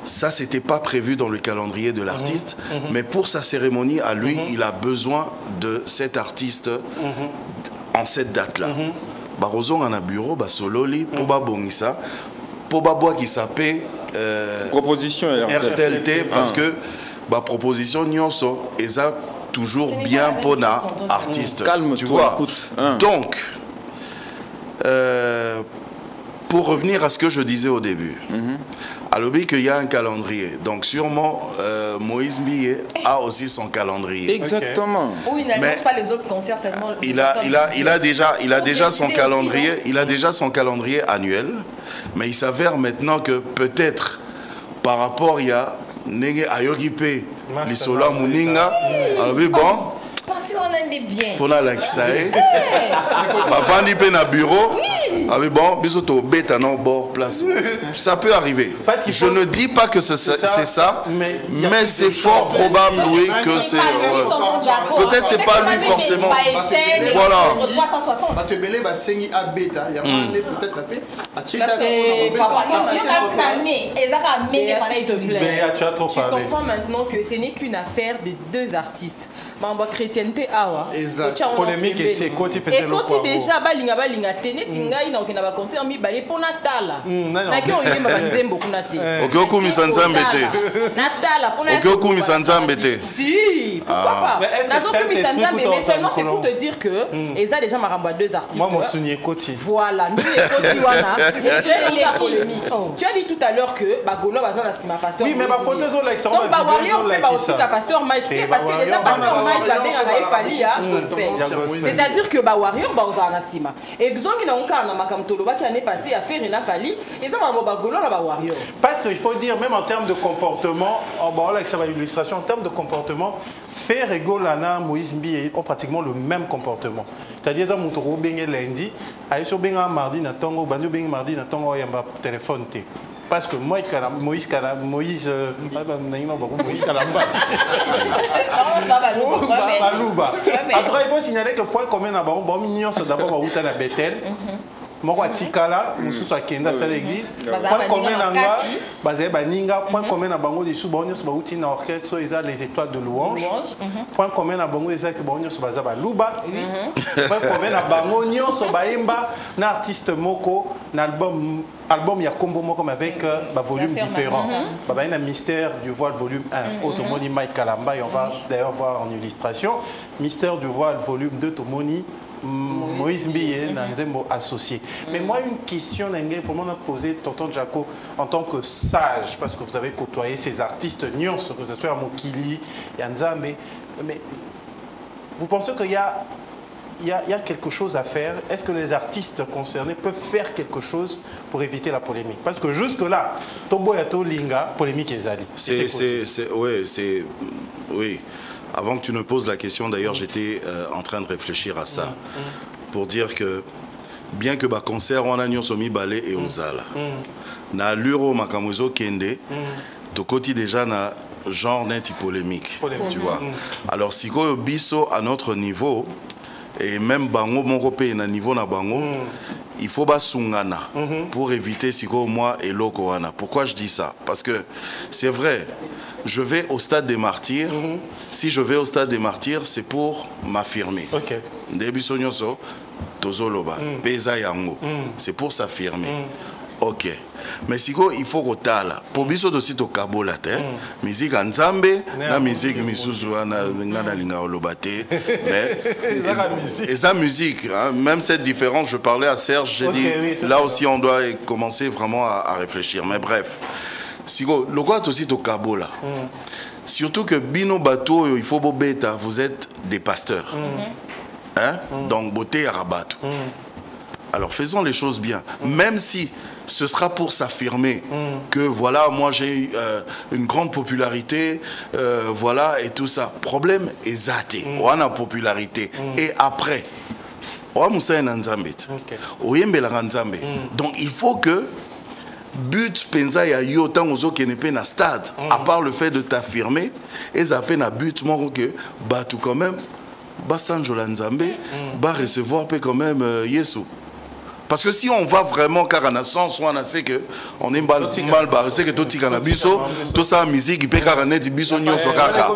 Ça, c'était pas prévu dans le calendrier de l'artiste, mais pour sa cérémonie, à lui, il a besoin de cet artiste en cette date-là. Barozon en a bureau, Sololi, Poba Bongisa, Poba Bois qui s'appelle proposition RTLT, parce que proposition Nyonso, et ça toujours bien pour un artiste. Calme, tu vois. Donc, pour revenir à ce que je disais au début, à l'objet qu'il y a un calendrier. Donc sûrement, Moïse Mbiyé a aussi son calendrier. Exactement. Ou il n'annonce pas les autres concerts seulement. Il a déjà son calendrier. Il a déjà son calendrier annuel. Mais il s'avère maintenant que peut-être par rapport il y a Nege Ayogipe, Lisola Mouninga, alors bon. Faut la laxer. Papa n'y peut na bureau. Ah oui bon, bisoto bête non bord place. Ça peut arriver. Je ne dis pas que c'est ça, mais c'est fort probable oui que c'est. Peut-être c'est pas lui forcément. Voilà. Tu comprends maintenant que ce n'est qu'une affaire de deux artistes. Mamba chrétienté awa. Exact. Polémique et Koti peut-être. Et Koti déjà balinga tene tingai na okena ba concert mi balé pour Natala. Na ki oyé ma nzembo kuna te. OK ko misanzambe te. Natala pour na. OK ko misanzambe te. Si, pourquoi pas. Na zo ku misanzambe mais seulement c'est pour te dire que eza déjà makambo deux artistes. Moi mon souvenir Koti. Voilà, nous les Koti wana. Tu as dit tout à l'heure que Bagolo va la sima pasteur. Oui, mais ma photo zo like ça. Donc ba warrior peut ba aussi ka pasteur Mike parce que déjà pasteur c'est-à-dire que bah warrior bah aux anasima et zongi na onka na makamtolo ba qui année passée à faire une fali et ça ba golo na ba warrior parce qu'il faut dire même en termes de comportement bon là que ça va illustration en termes de comportement Fer et Golana Moïse Mbiyé ont pratiquement le même comportement c'est-à-dire ça montoro benga lundi ayi so benga mardi na tongo bandu benga mardi na tongo yamba téléphone té parce que Moïse Kalamba. Après, il faut signaler que point commun à Baron, bon, c'est d'abord Outa na Bethel. Moi, Tikala, nous sommes à Kenda, c'est l'église. Point commun à Nga, basé Baninga, point commun à Bango, des sous-bonniers, c'est Baouti na orchestre, ils ont les étoiles de louange. Point commun à Bango, ils ont que Bonniers, c'est Bazaba Luba. Point commun à Bango, Nyon, c'est Baimba, na artiste Moko, n'album. Album, il y a combo comme avec volume différent. Il y a un mystère du voile volume 1. Autrement dit, Mike Kalamba, et on va d'ailleurs voir en illustration. Mystère du voile volume 2, Tomoni, Moïse Mbiyé, Nanzembo associé. Mais moi, une question, pour moi, poser Tonton Jaco en tant que sage, parce que vous avez côtoyé ces artistes nuances, que ce soit à Mokili, Yanzambe. Mais vous pensez qu'il y a. Il y a quelque chose à faire. Est-ce que les artistes concernés peuvent faire quelque chose pour éviter la polémique? Parce que jusque-là, Tobo Yato Linga, polémique et Zali. Oui. Avant que tu ne poses la question, d'ailleurs, j'étais en train de réfléchir à ça. Pour dire que, bien que le concert, on a Nyosomi Balé et Ozala. Na Luro Makamuzo Kende, Tokoti déjà na genre d'un polémique. Tu vois. Alors, si go biso à notre niveau, et même bango mon repé na niveau na bango il faut bas sungana pour éviter siko moi et lokoana. Pourquoi je dis ça? Parce que c'est vrai, je vais au stade des martyrs. Si je vais au stade des martyrs, c'est pour m'affirmer. Début sonyoso tozoloba pesa yango, c'est pour s'affirmer. Ok. Mais si il faut rotala pour biso aussi to kabola te musique nzambe na musique misusu na ngana linga olobate mais et sa musique même cette différence, je parlais à Serge, j'ai dit là aussi on doit commencer vraiment à réfléchir. Mais bref, si le quoi aussi to kabola surtout que bino bateau il faut bobeta, vous êtes des pasteurs donc beauté à rabat. Alors faisons les choses bien, même si ce sera pour s'affirmer que voilà, moi j'ai une grande popularité, voilà, et tout ça. Problème est zaté. On a popularité. Et après, on a Moussa Nzambe. Donc il faut que but penza ya yo tangozo kenepe na stade, à part le fait de t'affirmer, et ça peine à but mon que batu quand même, ba sanjola Nzambe, ba recevoir peut quand même Yesu. Parce que si on va vraiment car en a sens on a sait que on est mal c'est que tout tika na biso tout ça musique il peut car net biso nyonso kaka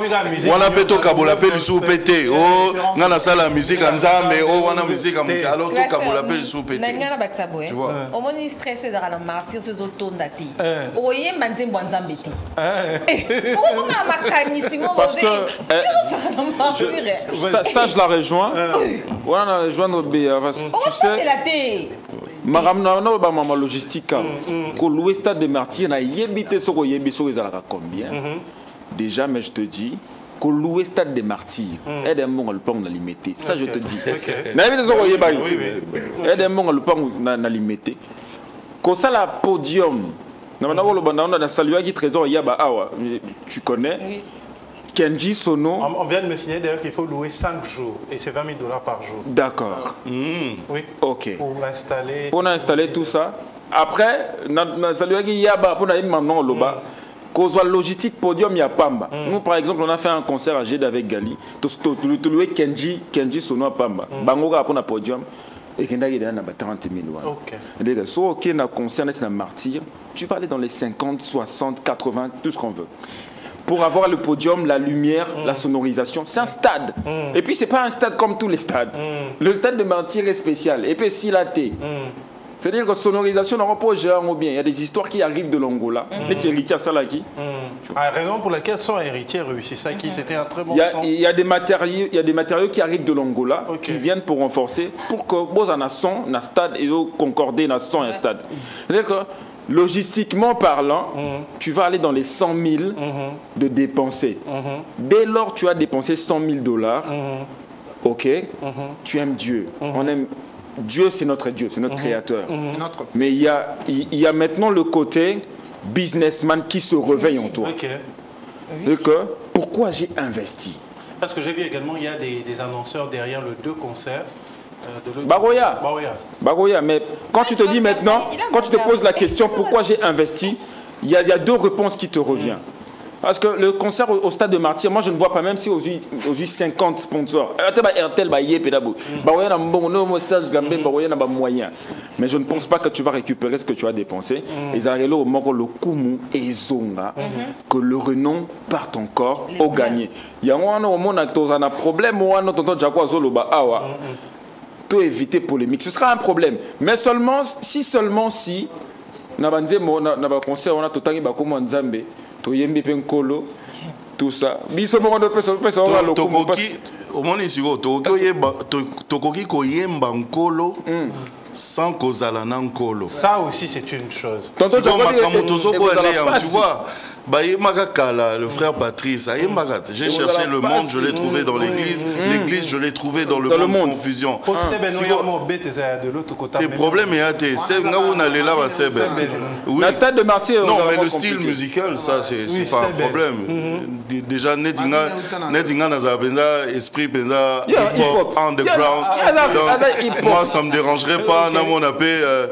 wana pe to kabola pe lisu pété oh ngana sala musique nzambe oh wana musique amuka alors to kabola pe lisu pété ngana baksaboe au moni stress de la martyr ce to ndati oye manzembo nzambe ti pourquoi on a makanisi mo parce que ça je la rejoins voilà rejoindre B tu sais ma logistique. Quand louer stade de Martyrs, na yebité soko yebiso ezalaka combien? Déjà, mais je te dis, quand louer stade de Martyrs, aide un bon le plan na limité. Ça je te dis. Na yebité soko yebay. Aide un bon le plan na limité. Quand ça la podium, na salué qui trésor yaba awa, tu connais? Kenji Sono. On vient de me signaler d'ailleurs qu'il faut louer 5 jours et c'est 20 000 $ par jour. D'accord. Oui. Ok. Pour installer tout ça. Après, pour la logistique podium, il y a Pamba. Nous, par exemple, on a fait un concert à Gede avec Gali. Tu louais Kenji Sono à Pamba. Bangoga pour le podium. Et qu'il y a 30 000 $. Ok. Si on a un concert à Martyr, tu vas aller dans les 50, 60, 80, tout ce qu'on veut. Pour avoir le podium, la lumière, la sonorisation, c'est un stade. Et puis, ce n'est pas un stade comme tous les stades. Le stade de Martyr est spécial. Et puis, si la T. C'est-à-dire que la sonorisation n'aura pas genre bien. Il y a des histoires qui arrivent de l'Angola. Mais tu héritiers à Salaki. La raison pour laquelle son héritier réussit ça, c'était un très bon son. Il y a des matériaux qui arrivent de l'Angola, qui viennent pour renforcer, pour que vous en a son, un stade, et vous concordez dans son et un stade. C'est-à-dire que logistiquement parlant, tu vas aller dans les 100 000 de dépenser. Dès lors tu as dépensé 100 000 $, ok, tu aimes Dieu. On aime Dieu, c'est notre Dieu, c'est notre créateur. Mais il y a maintenant le côté businessman qui se réveille en toi. Donc, pourquoi j'ai investi? Parce que j'ai vu également, il y a des annonceurs derrière le 2 concerts. Bagoya, mais quand tu te dis maintenant, quand tu te poses la question pourquoi j'ai investi, il y a 2 réponses qui te reviennent. Parce que le concert au stade de Martyr, moi je ne vois pas, même si aux 50 sponsors, mais je ne pense pas que tu vas récupérer ce que tu as dépensé. Et Zarelo moro le kumu et zonga, que le renom parte encore au gagné. Il y a un problème où on a zoloba awa. Tout éviter polémique, ce sera un problème. Mais seulement si na concert on a tout temps bakoma nzambe to yembi penkolo tout ça biso mo ndo pesa lo tokoki au moins ici tokoki ko yemba nkolo sans kozala na nkolo. Ça aussi c'est une chose. Tu vois le frère Patrice, j'ai cherché le monde, je l'ai trouvé dans l'église, l'église je l'ai trouvé dans le monde confusion. Tes problèmes c'est la stade de Martyr. Non, mais le style musical, ça c'est pas un problème. Déjà Netinga Nazabenza, esprit Benza, hip-hop underground. Moi ça me dérangerait pas, on appelle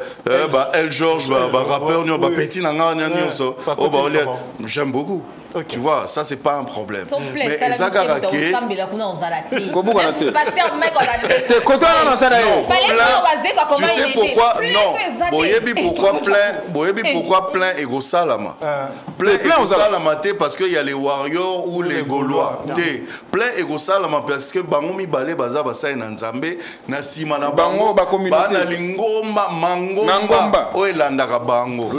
El George, rappeur, petit j'aime beaucoup. Tu vois, ça c'est pas un problème. Mais Zagarake, tu sais pourquoi? Non. Pourquoi plein Ego Salama? Plein Ego Salama parce qu'il y a les Warriors ou les Gaulois. Plein Ego Salama parce que Bangomi Balé Baza Basa Nzambe na Simana Bango Bana Lingomba Mangomba Oelandaka Bango.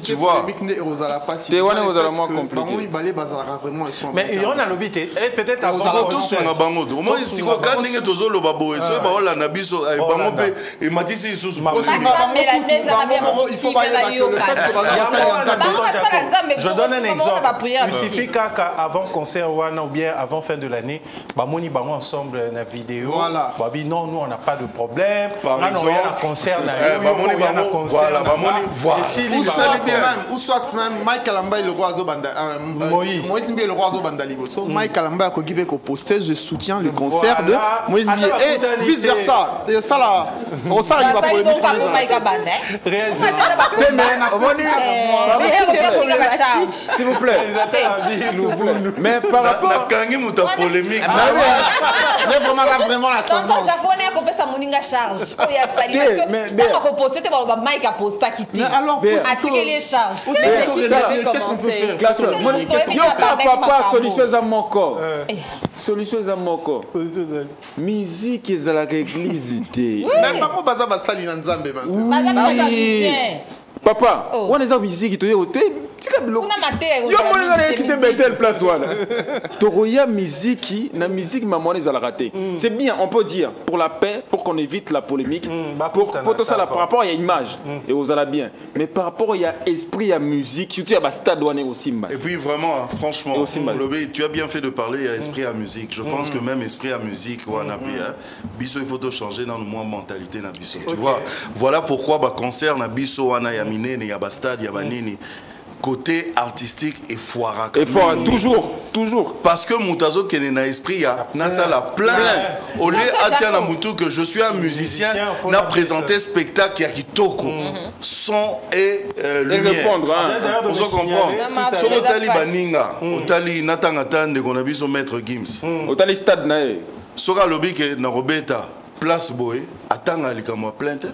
Tu vois, mais il y en a l'obité. Peut-être avant tous on a bango. Au moins si on gagne que tous le babo et ce bah on a biso bango et matisi sous. Il faut pas je donne un exemple. Il suffit qu'avant concert ou bien avant fin de l'année, bamoni bango ensemble na vidéo. Babi non nous on n'a pas de problème. Par exemple un concert na voilà bamoni voilà. Ou soit même Mike Kalamba le roi Zobanda. Moïse Mbie le roi Zobanda Liboso. Mike Kalamba a coquillé qu'au poster je soutiens le concert de Moïse Mbie et vice versa. Et ça là, on ça il va polémique. S'il vous plaît. Mais par rapport à Kangi Mouta polémique. Mais vraiment la tendance. Japonais a coupé sa moninga charge. Oh ya sali parce que pas qu'on poste c'était pour Mike a posté quitter. Alors attirer les charges. Qu'est-ce qu'on peut faire? Yo papa solution à mon corps. Solution à mon corre. Musique ezalaka église té. Même pas baza basali na nzambe maintenant. Papa, on est en musique to yote. Yo moni cité Bethel place voilà. Toroya musique, na musique maman les a raté. C'est bien, on peut dire pour la paix, pour qu'on évite la polémique, pour tout ça par rapport à l'image et aux ala bien. Mais par rapport à esprit à musique, surtout à stade aussi. Et puis vraiment, franchement, tu as bien fait de parler à esprit à musique. Je pense que même esprit à musique, Bisso il faut tout changer dans le moins mentalité na Bisso. Tu vois, voilà pourquoi concert na Bisso wana ya minene ya bastade ya banini. Côté artistique et foira. Et foira, toujours. Parce que Moutazo qui est dans l'esprit, na ça la plein. Au lieu à Moutou que je suis un musicien, n'a présenté spectacle qui toko, son et lumière. On se comprend. Sur l'Otali Baninga, Otali Natangatan de Gonabiso Maître Gims. Otali Stade Nae. Sora Lobby qui est dans Robeta. Place boy, attends à l'ikamo plainte.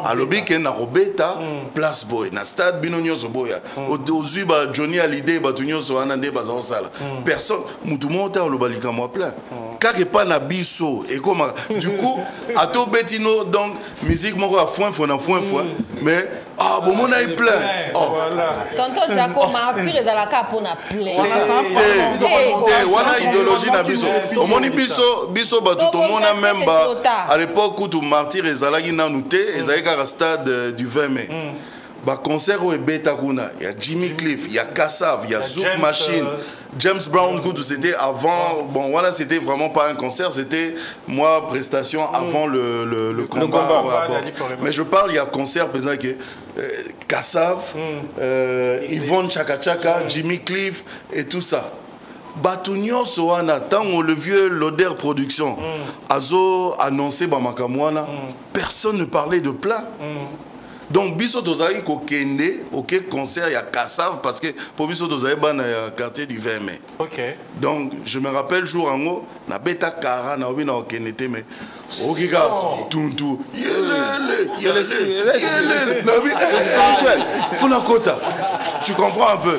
À lobby que na robeta place boy, na stade binonyo boya. Aujourd'hui ba Johnny Hallyday ba tunyo so anande ba za sala. Personne, mutu monta lo balikamo plein. Car pas na biso et comme du coup à to betino donc musique moko à foin mais ah bon mon est plein. Tonton Jaco martyr ezalaka pour na plein. Wana idéologie na biso. Au moni biso ba tout le monde même ba à l'époque où tout martyr ezalaki na nous té ezalaka stade du 20 mai. Bah concert au Beta Kuna, il y a Jimmy Cliff, il y a Kassav, il y a Zouk Machine, James Brown, c'était avant, bon voilà, c'était vraiment pas un concert, c'était moi prestation avant le combat. Mais je parle, il y a concert, par exemple, Kassav, Yvonne Chaka Chaka, Jimmy Cliff et tout ça. Batunyo Soana, tant le vieux Loder Production, Azo annoncé Bamakamwana, personne ne parlait de plein. Donc, Bisso Tozaï Kokende, ok, concert, il y a Kassav, parce que pour Bisso Tozaï, il y a quartier du 20 mai. Ok. Donc, je me rappelle, jour en haut, na beta Kara, na obi na Okenete, mais, ok, Tuntu, Funakota. Tu comprends un peu?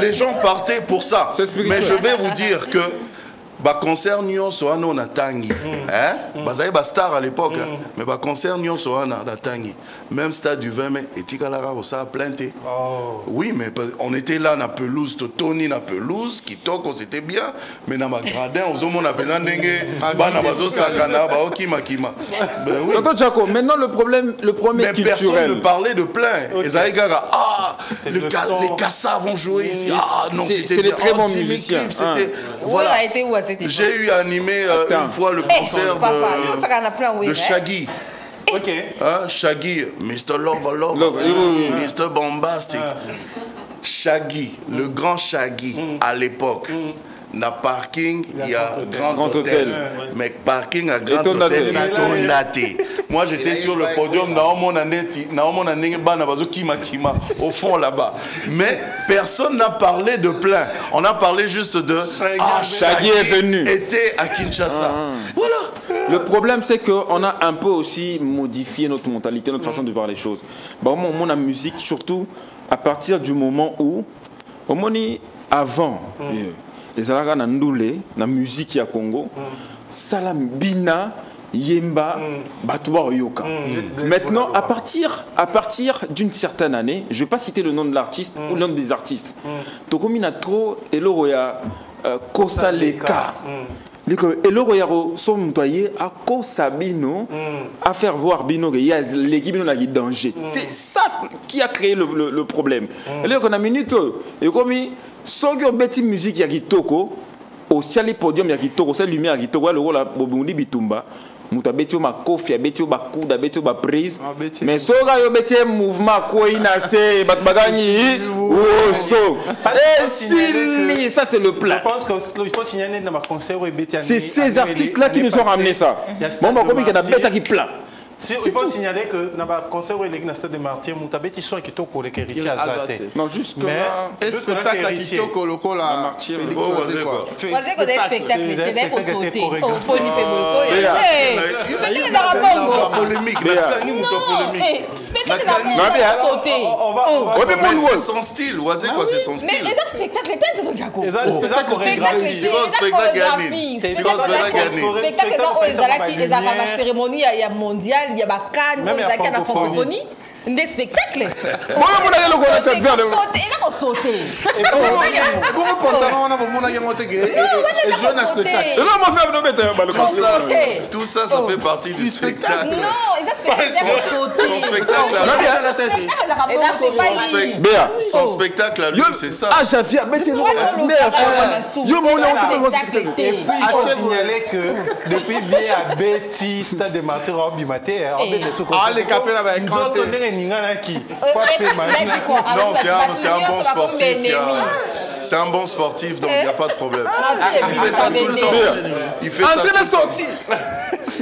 Les gens partaient pour ça. Mais je vais vous dire que, bah concert Nyon Soano na tangi, hein? Bah ça star à l'époque, mais bah concert Nyon Soana na tangi, même stade du 20 mai, et Tikalara ça a planté. Oui, mais on était là na pelouse, Tony na pelouse, qui toque, c'était bien, mais dans ma gradin, on a besoin de bah na bazo sakana, bah okima kima. Tonton Jaco, maintenant le problème culturel. Personne ne parlait de plein. Et ça les Kassav vont jouer ici. Ah non, c'est des très bons musiciens. Voilà. J'ai eu animé une fois le concert de Shaggy. Ok. Shaggy, Mr. Love, Mr. Bombastic. Shaggy, le grand Shaggy à l'époque. Na parking, il y a grand hôtel. Mais parking à grand hôtel, moi j'étais sur le podium, au fond là-bas. Mais personne n'a parlé de plein. On a parlé juste de Shaggy est venu. Était à Kinshasa. Voilà. Le problème, c'est qu'on a un peu aussi modifié notre mentalité, notre façon de voir les choses. Bon, la musique, surtout à partir du moment où, au moment avant, les Alaga na ndoulé, na musique ya Congo, salam bina, yemba, batouba yoka. Maintenant, à partir d'une certaine année, je ne vais pas citer le nom de l'artiste ou l'un des artistes. Tokomina trop et l'oroya kosa leka. Et l'oroya son mtoyer à kosa bino, à faire voir bino que y a l'équipe bino qui danger. C'est ça qui a créé le problème. Et là, on a minute et comme Sogyo beti musique ya kitoko, au ciel podium ya kitoko, au lumière ya kitoko, le rôle bobundi bitumba, muta beti ma kofi, beti ba kuda, beti ba prise. Mais soga yo beti mouvement ko inase, batbagani, oh so. Et si ça c'est le plan. Je pense qu'il faut signaler dans ma concert où beti. C'est ces artistes là qui nous ont ramené ça. Bon bah comme il y a beta qui plan. Il faut signaler que dans le concert où il y a stade de Martyr, il y a qui toko le héritier Azate. Non, juste que le spectacle qui toko le col à Félix Oazé quoi. Oazé que des spectacles, des mecs au sauté. Au pony pémoko. Spectacle dans la bongo. Polémique. Non, spectacle dans la bongo sauté. C'est son style. Oazé quoi, c'est son style. Mais les spectacles étaient de Jaco. Spectacle chorégraphique. Spectacle dans la cérémonie mondiale. Il y a des cannes, il y a la francophonie, des spectacles. sauter. Et pour pantalon, on a mon agent et jeune à spectacle. Tout ça, ça fait partie du spectacle. Non, son spectacle son spectacle à lui, c'est ça. Ah, Javier, mettez-le. Et puis, il faut signaler que depuis bien à Betty, stade de Martyr, les capés là-bas, non, c'est un bon sportif. C'est un bon sportif, donc il n'y a pas de problème. Il fait ça tout le temps. Il fait ça.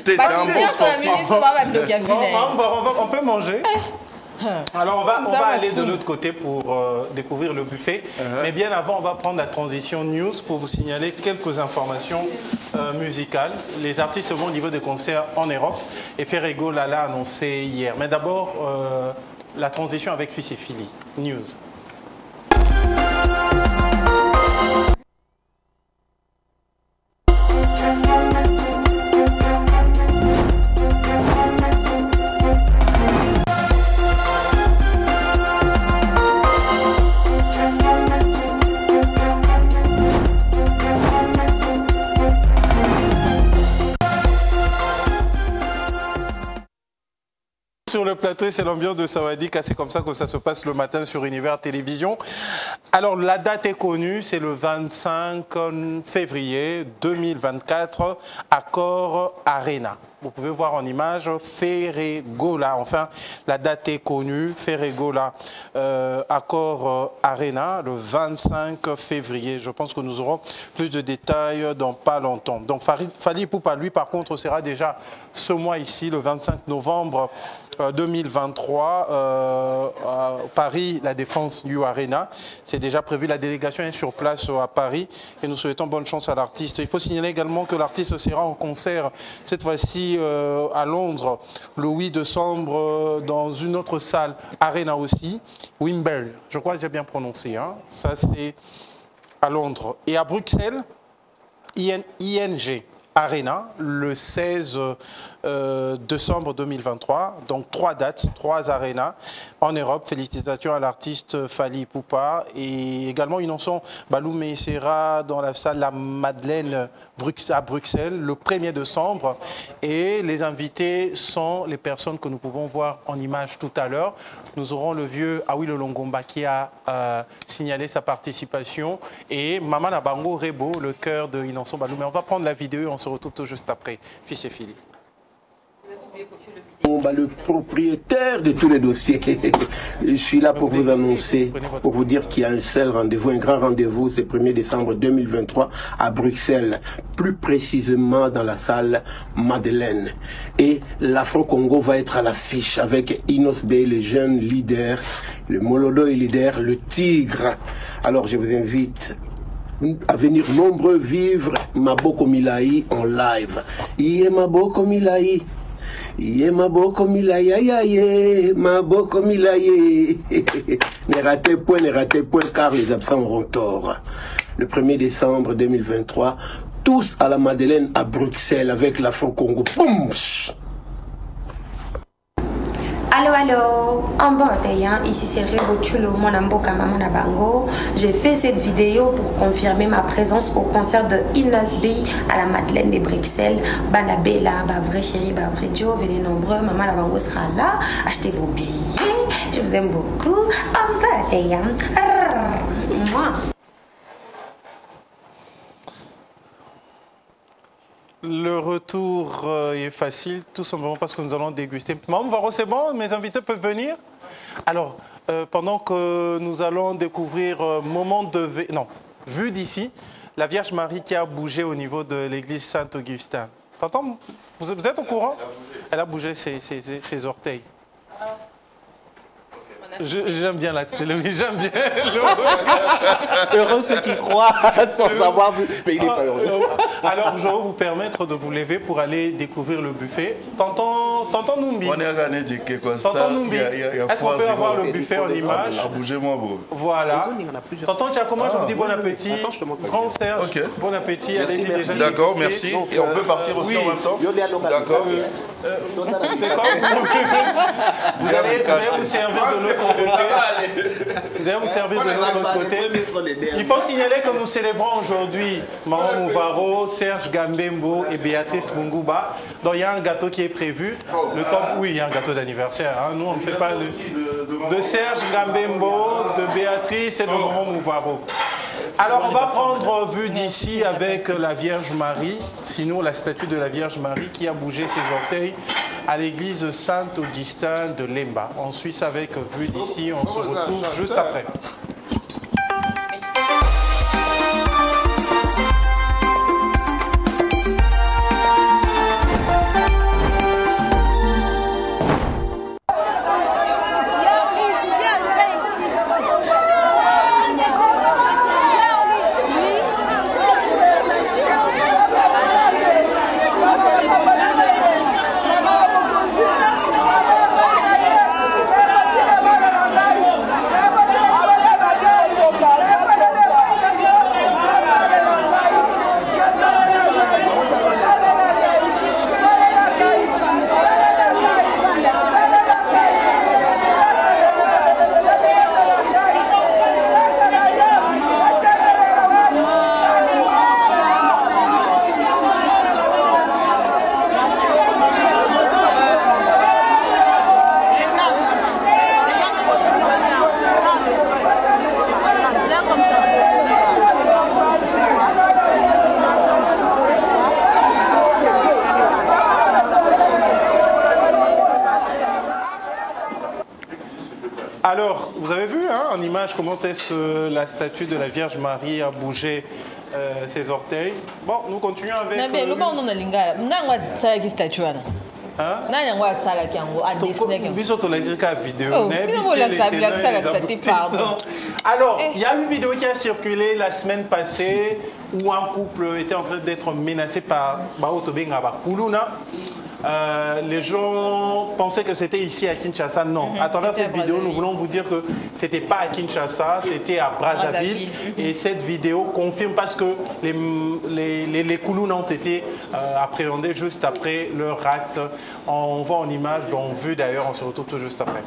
C'est un bon sportif. On peut manger. Alors on va aller de l'autre côté pour découvrir le buffet. Mais bien avant, on va prendre la transition news pour vous signaler quelques informations musicales. Les artistes vont au niveau des concerts en Europe et Ferrego l'a annoncé hier. Mais d'abord, la transition avec Fils et Philly. News. Sur le plateau, c'est l'ambiance de Sawadika, c'est comme ça que ça se passe le matin sur Univers Télévision. Alors la date est connue, c'est le 25 février 2024, Accor Arena. Vous pouvez voir en image Ferregola. Enfin, la date est connue, Ferregola, Accor Arena, le 25 février. Je pense que nous aurons plus de détails dans pas longtemps. Donc Fally Ipupa, lui, par contre, sera déjà ce mois ici, le 25 novembre 2023, à Paris, la Défense New Arena. C'est déjà prévu, la délégation est sur place à Paris et nous souhaitons bonne chance à l'artiste. Il faut signaler également que l'artiste sera en concert cette fois-ci à Londres le 8 décembre dans une autre salle, Arena aussi, Wimble. Je crois que j'ai bien prononcé, hein. Ça c'est à Londres. Et à Bruxelles, ING Arena, le 16 décembre 2023. Donc 3 dates, 3 arénas en Europe. Félicitations à l'artiste Fally Ipupa. Et également une chanson Balou Meissera dans la salle La Madeleine à Bruxelles le 1er décembre. Et les invités sont les personnes que nous pouvons voir en image tout à l'heure. Nous aurons le vieux Awilo Longomba qui a signalé sa participation et Maman Nabango Rebo, le cœur de Inonso Balou. Mais on va prendre la vidéo et on se retrouve tout juste après. Fils et Philly. Le propriétaire de tous les dossiers. Je suis là pour vous annoncer, pour vous dire qu'il y a un seul rendez-vous, un grand rendez-vous, c'est 1er décembre 2023 à Bruxelles, plus précisément dans la salle Madeleine. Et l'Afro-Congo va être à l'affiche avec Inos Bey, le jeune leader, le Molodo leader, le Tigre. Alors je vous invite à venir nombreux vivre Maboko Milayi en live. Iye Maboko Milayi. Iye Maboko Milayi, aïe, Maboko Milayi. Ne ratez point, car les absents auront tort. Le 1er décembre 2023, tous à la Madeleine à Bruxelles avec l'Afro-Congo. Boum! Allô, en bon hein? Ici c'est Rebotulo, mon amboka maman Nabango. J'ai fait cette vidéo pour confirmer ma présence au concert de Inos Bey à la Madeleine de Bruxelles. Banabella, bah vrai chéri, bah vrai Joe, venez nombreux, maman Nabango sera là. Achetez vos billets, je vous aime beaucoup. En bon moi. Le retour est facile, tout simplement parce que nous allons déguster. Maman, c'est bon, mes invités peuvent venir. Alors, pendant que nous allons découvrir moment de vue d'ici, la Vierge Marie qui a bougé au niveau de l'église Saint-Augustin. T'entends? Vous êtes au courant? Elle a bougé ses orteils. J'aime bien la télé, oui, j'aime bien. Heureux ceux qui croient sans avoir vu, mais il n'est pas heureux. Alors, je vais vous permettre de vous lever pour aller découvrir le buffet. Tonton Numbi. On est regardé de quelque chose. Tonton Numbi, est-ce qu'on peut avoir le buffet en image? Bougez-moi, bro. Voilà. Tonton Tchakoma, je vous dis bon appétit. Grand Serge, bon appétit. D'accord, merci. Et on peut partir aussi en même temps? D'accord. Vous allez vous servir de l'autre côté. Vous allez vous servir de l'autre côté. Il faut signaler que nous célébrons aujourd'hui Maman Mouvaro, Serge Gambembo et Béatrice Munguba. Donc il y a un gâteau qui est prévu. Le temps, oui, il y a un gâteau d'anniversaire. Hein. Nous, on ne fait pas de Serge Gambembo, de Béatrice et de Maman Mouvaro. Alors, on va prendre vue d'ici avec la Vierge Marie, sinon la statue de la Vierge Marie qui a bougé ses orteils à l'église Saint-Augustin de Lemba. En Suisse, avec vue d'ici, on se retrouve juste après. Alors, vous avez vu hein, en image comment est-ce que la statue de la Vierge Marie a bougé ses orteils. Bon, nous continuons avec... Alors, il y a une vidéo qui a circulé la semaine passée où un couple était en train d'être menacé par Baotobenga Bakuluna. Les gens pensaient que c'était ici à Kinshasa. Non, à travers cette vidéo, nous voulons vous dire que ce n'était pas à Kinshasa, c'était à Brazzaville. Et cette vidéo confirme parce que les Koulouna ont été appréhendés juste après leur acte. On voit en image, dont vue d'ailleurs, on se retrouve tout juste après.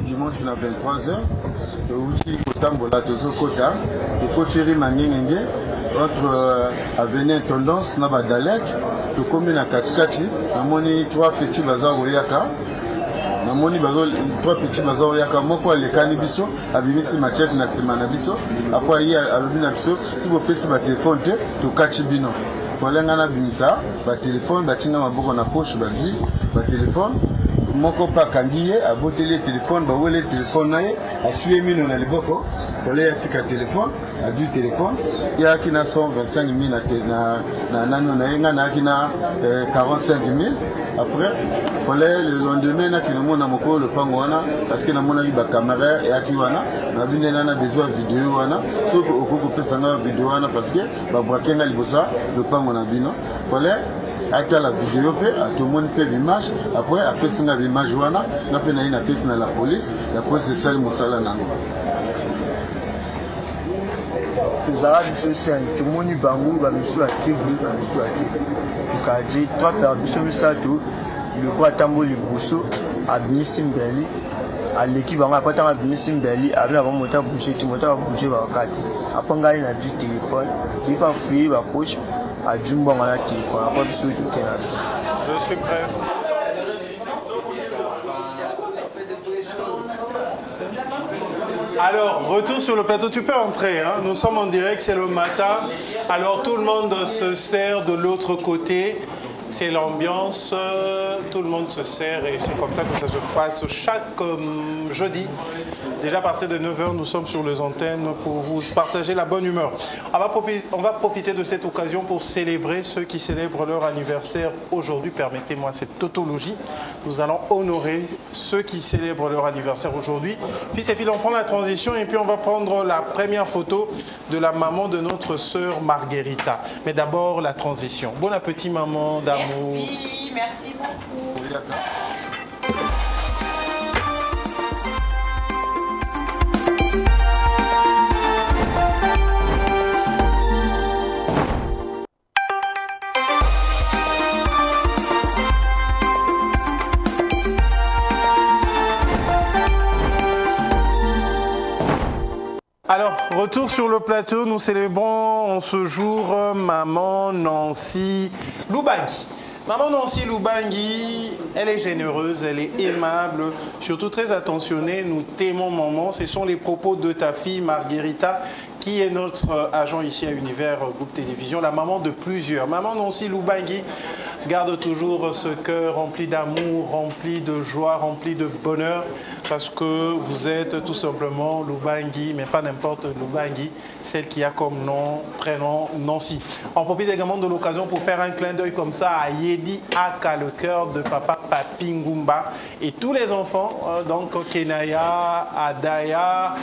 Dimanche na 23h, touti kotambola tozokota tokotiri mangenge entre avenue Tendance na Badalek tokomi na katikati namoni trois petits baza oyaka namoni trois petits baza oyaka moko alekani biso abimisi machete na sima na biso après yi alobi na biso si bopesi ba telefone te tokati bino folenga na bimisa ba telefone batinga maboko na poche bazi ba telefone moko pa kangiye aboteli téléphone bawele téléphone naye asuye mino na liboko fole yatika téléphone adu téléphone ya kina 125 000 na nano na yenga na kina 45 000 après fole le lendemain na kina mona moko le pango wana parce que na mona ba caméra ya ki wana na bindena na besoin vidéo wana so okoko pesa na vidéo wana parce que ba brakenga libosa le pango na bino fole ata la vidéo pe atomoni pe l'image après après singa l'image wana na pe na ina pesi na la police sale mosala nango tozala biso sen tomoni bango bamisu akibu bamisu akibu tukaji trois per biso misato loko atamboli liboso abimisi mbeli aleki bango apatanga abimisi mbeli abina bango mota bouge ti mota bouge bakati apangai na du téléphone bipa fuye bapoche à Djumbo à la téléphone, à part du Je suis prêt. Alors, retour sur le plateau, tu peux entrer, hein? Nous sommes en direct, c'est le matin. Alors tout le monde se sert de l'autre côté. c'est l'ambiance, tout le monde se sert et c'est comme ça que ça se passe chaque jeudi. Déjà à partir de 9h, nous sommes sur les antennes pour vous partager la bonne humeur. On va profiter de cette occasion pour célébrer ceux qui célèbrent leur anniversaire aujourd'hui. Permettez-moi cette tautologie. Nous allons honorer ceux qui célèbrent leur anniversaire aujourd'hui. Fils et filles, on prend la transition et puis on va prendre la première photo de la maman de notre sœur Marguerita. Mais d'abord, la transition. Bon appétit, maman d'amour. Merci beaucoup. Alors, retour sur le plateau, nous célébrons en ce jour maman Nancy Loubangi. Maman Nancy Loubangi, elle est généreuse, elle est aimable, surtout très attentionnée. Nous t'aimons maman. Ce sont les propos de ta fille Marguerita, qui est notre agent ici à Univers Groupe Télévision, la maman de plusieurs. Maman Nancy Loubangi garde toujours ce cœur rempli d'amour, rempli de joie, rempli de bonheur, parce que vous êtes tout simplement Loubangi, mais pas n'importe Loubangi, celle qui a comme nom, prénom Nancy. On profite également de l'occasion pour faire un clin d'œil comme ça à Yedi Aka, le cœur de papa Papi Ngumba, et tous les enfants, donc Kenaya, Adaya,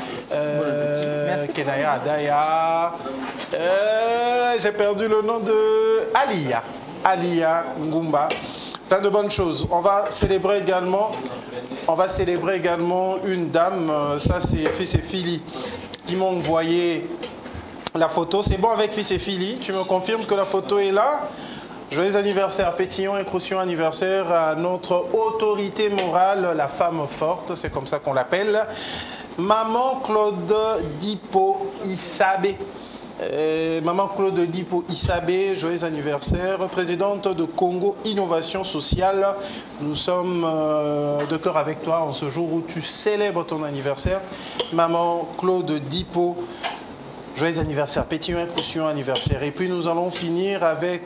j'ai perdu le nom de Alia Ngumba. Plein de bonnes choses. On va célébrer également une dame, ça c'est Fils et Fili qui m'ont envoyé la photo. C'est bon avec Fils et Fili, tu me confirmes que la photo est là? Joyeux anniversaire, pétillon et croustillant anniversaire à notre autorité morale, la femme forte, c'est comme ça qu'on l'appelle. Maman Claude Dipo Isabé. Maman Claude Dipo Isabé, joyeux anniversaire, présidente de Congo Innovation Sociale. Nous sommes de cœur avec toi en ce jour où tu célèbres ton anniversaire. Maman Claude Dipo, joyeux anniversaire, pétillon et croustillant anniversaire. Et puis nous allons finir avec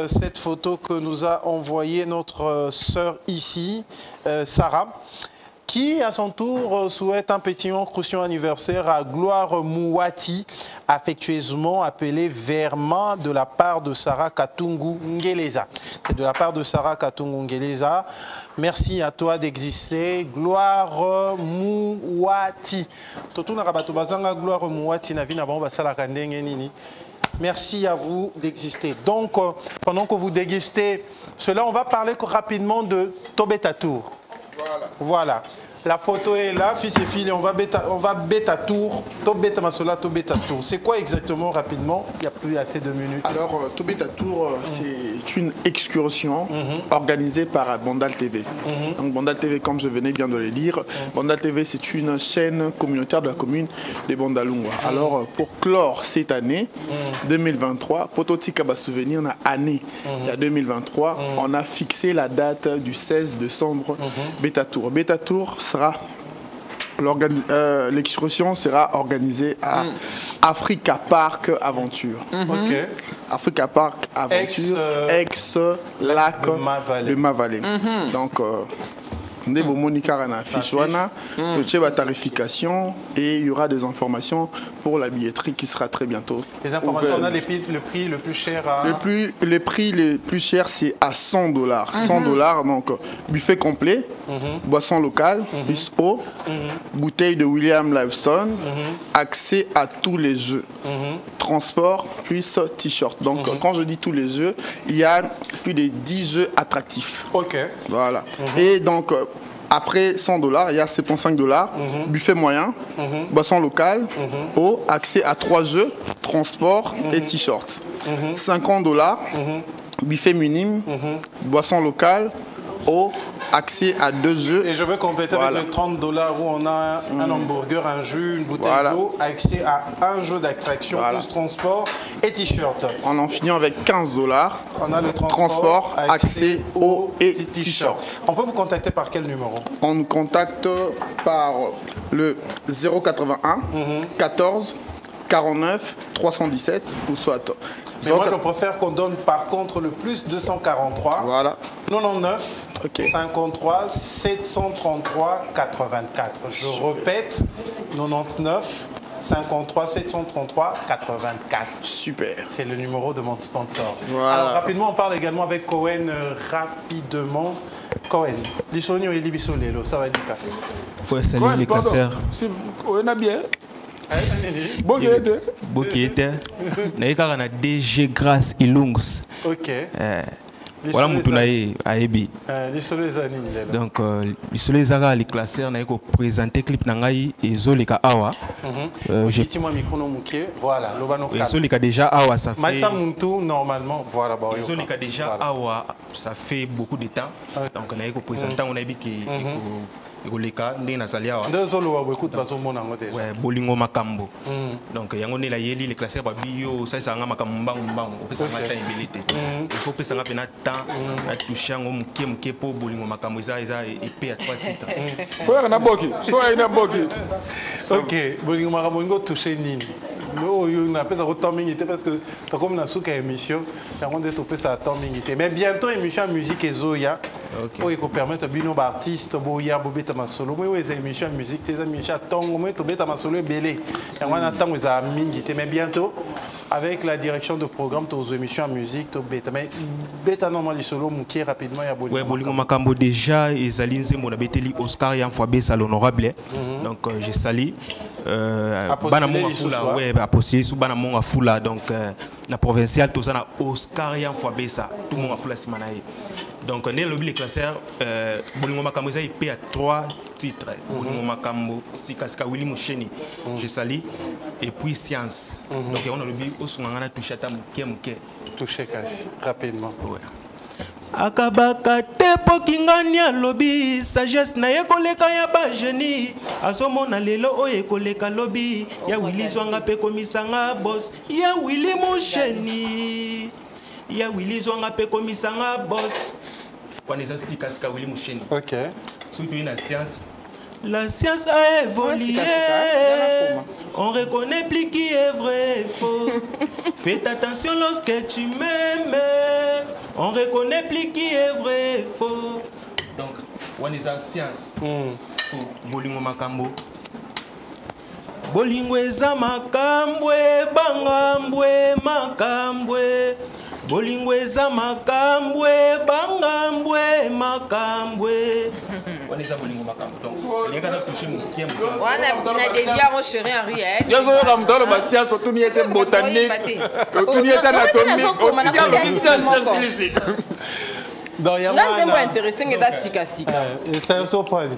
cette photo que nous a envoyée notre sœur ici, Sarah, qui à son tour souhaite un pétillant croustillant anniversaire à Gloire Mouati, affectueusement appelée Verma, de la part de Sarah Katungu Ngeleza. C'est de la part de Sarah Katungu Ngeleza. Merci à toi d'exister. Gloire Mouati. Gloire Mouati. Merci à vous d'exister. Donc, pendant que vous dégustez cela, on va parler rapidement de Tobetatour. Voilà. La photo est là, fils et filles, on va bêta tour, Tobeta Masola, Tobeta Tour. C'est quoi exactement rapidement? Il n'y a plus assez de minutes. Alors, Tobeta Tour, c'est une excursion organisée par Bandal TV. Donc, Bandal TV, comme je venais bien de le dire, Bandal TV, c'est une chaîne communautaire de la commune de Bandalungwa. Alors, pour clore cette année 2023, Pototika va souvenir d'une année, il y a 2023, on a fixé la date du 16 décembre Beta Tour. Beta Tour sera l'excursion sera organisée à Africa Park Aventure. Africa Park Aventure, ex-lac de Mavalley. Donc, tarification et il y aura des informations pour la billetterie qui sera très bientôt. Les informations, on a le prix le plus cher à... Le prix le plus cher, c'est à $100. $100, donc buffet complet, boisson locale, plus eau, bouteille de William Livestone, accès à tous les jeux, transport, plus t-shirt. Donc quand je dis tous les jeux, il y a plus de 10 jeux attractifs. Voilà. Et donc, après $100, il y a $75, buffet moyen, boisson locale, eau, accès à 3 jeux, transport et t-shirt. $50, buffet minime, boisson locale, eau, accès à 2 jeux. Et je veux compléter avec les $30 où on a un hamburger, un jus, une bouteille d'eau, accès à un jeu d'attraction, plus transport et t-shirt. On en finit avec $15. On a le transport, accès, eau et t-shirt. On peut vous contacter par quel numéro? On nous contacte par le 081 14 49 317 ou soit Mais moi, je préfère qu'on donne par contre le plus 243. Voilà. 99 53 733 84. Je répète, 99 53 733 84. Super. C'est le numéro de mon sponsor. Voilà. Alors rapidement, on parle également avec Cohen rapidement. Cohen, l'Isonio et l'Ibisolelo, ça va dire café. Ouais, salut les casseurs. On a bien. Bokete. Naïka na DG Grasse Ilungs. Ok. Voilà mon tournaï à Ebi. Donc les Zara les classeurs n'a pas présenté clip nangai et Zolika Awa. Voilà. Zolika déjà Awa ça fait. Maïsa Muntu normalement voilà. Zolika déjà Awa ça fait beaucoup de temps. Donc on a pas présenté on a dit que Goleka ndé na salia wa. Ndezolo wa beaucoup de bazo mona ngote. Ouais, bolingo makambo. Donc yango ne la yeli les classeurs ba bio ça ça nga makambo mbango opesa ngata ibilité. Il faut pesa nga pena temps na toucher ngo muke po bolingo makambo eza épée à 3 titres. Faut na boki, soit na boki. OK, bolingo makambo ngo toucher nini. No, on a pas de temps minute parce que t'as comme na souka émission, ça on est topé ça temps minute. Mais bientôt émission musique et Zoya. Pour y permettre bino artiste boya bobeta ma solo. Moi les émissions musique, tes émissions tongo moi tobeta ma solo belé. Et on attend les minute mais bientôt avec la direction de programme aux émissions musique tobeta mais beta normal solo muki rapidement ya bolingo. Ouais, bolingo makambo déjà ezali nzembo na beteli Oscar ya fois besa l'honorable. Donc je salue bana monga fula ouais apostolé sous bana monga fula donc na provincial tout ça na Oscar ya fois besa tout monga fula simanaye. Donc on est le classeur bolingo makambo ça IP à 3 titres bolingo makambo sikasika Willy Musheni je salue et puis science. Donc on a le bi osungana toucher ta muke toucher kasi rapidement. Ouais. Akabaka tepo kingania lobby sagesse na yekoleka ya ba génie azomona lelo oye koleka lobby ya Willy zwanga pe komisanga boss ya Willy Musheni ya Willy zwanga pe komisanga boss kwa neza sikasika Willy Musheni. OK. Surtout une science. La science a évolué. On reconnaît plus qui est vrai et faux. Faites attention lorsque tu m'aimes. On reconnaît plus qui est vrai et faux. Donc, on est en science. Bolingo makambo. Bolingo eza makambwe, bangambwe, makambwe. Bolingo eza makambwe, bangambwe, makambwe. On est à bolingo makambo. Donc, il y a qu'à toucher mon pied. On a des liens, mon chéri Henri. Il y a un science, tout n'y est botanique, tout n'y est anatomique, tout n'y est donc, il y a un intéressant, c'est ça, sika. C'est un surprise.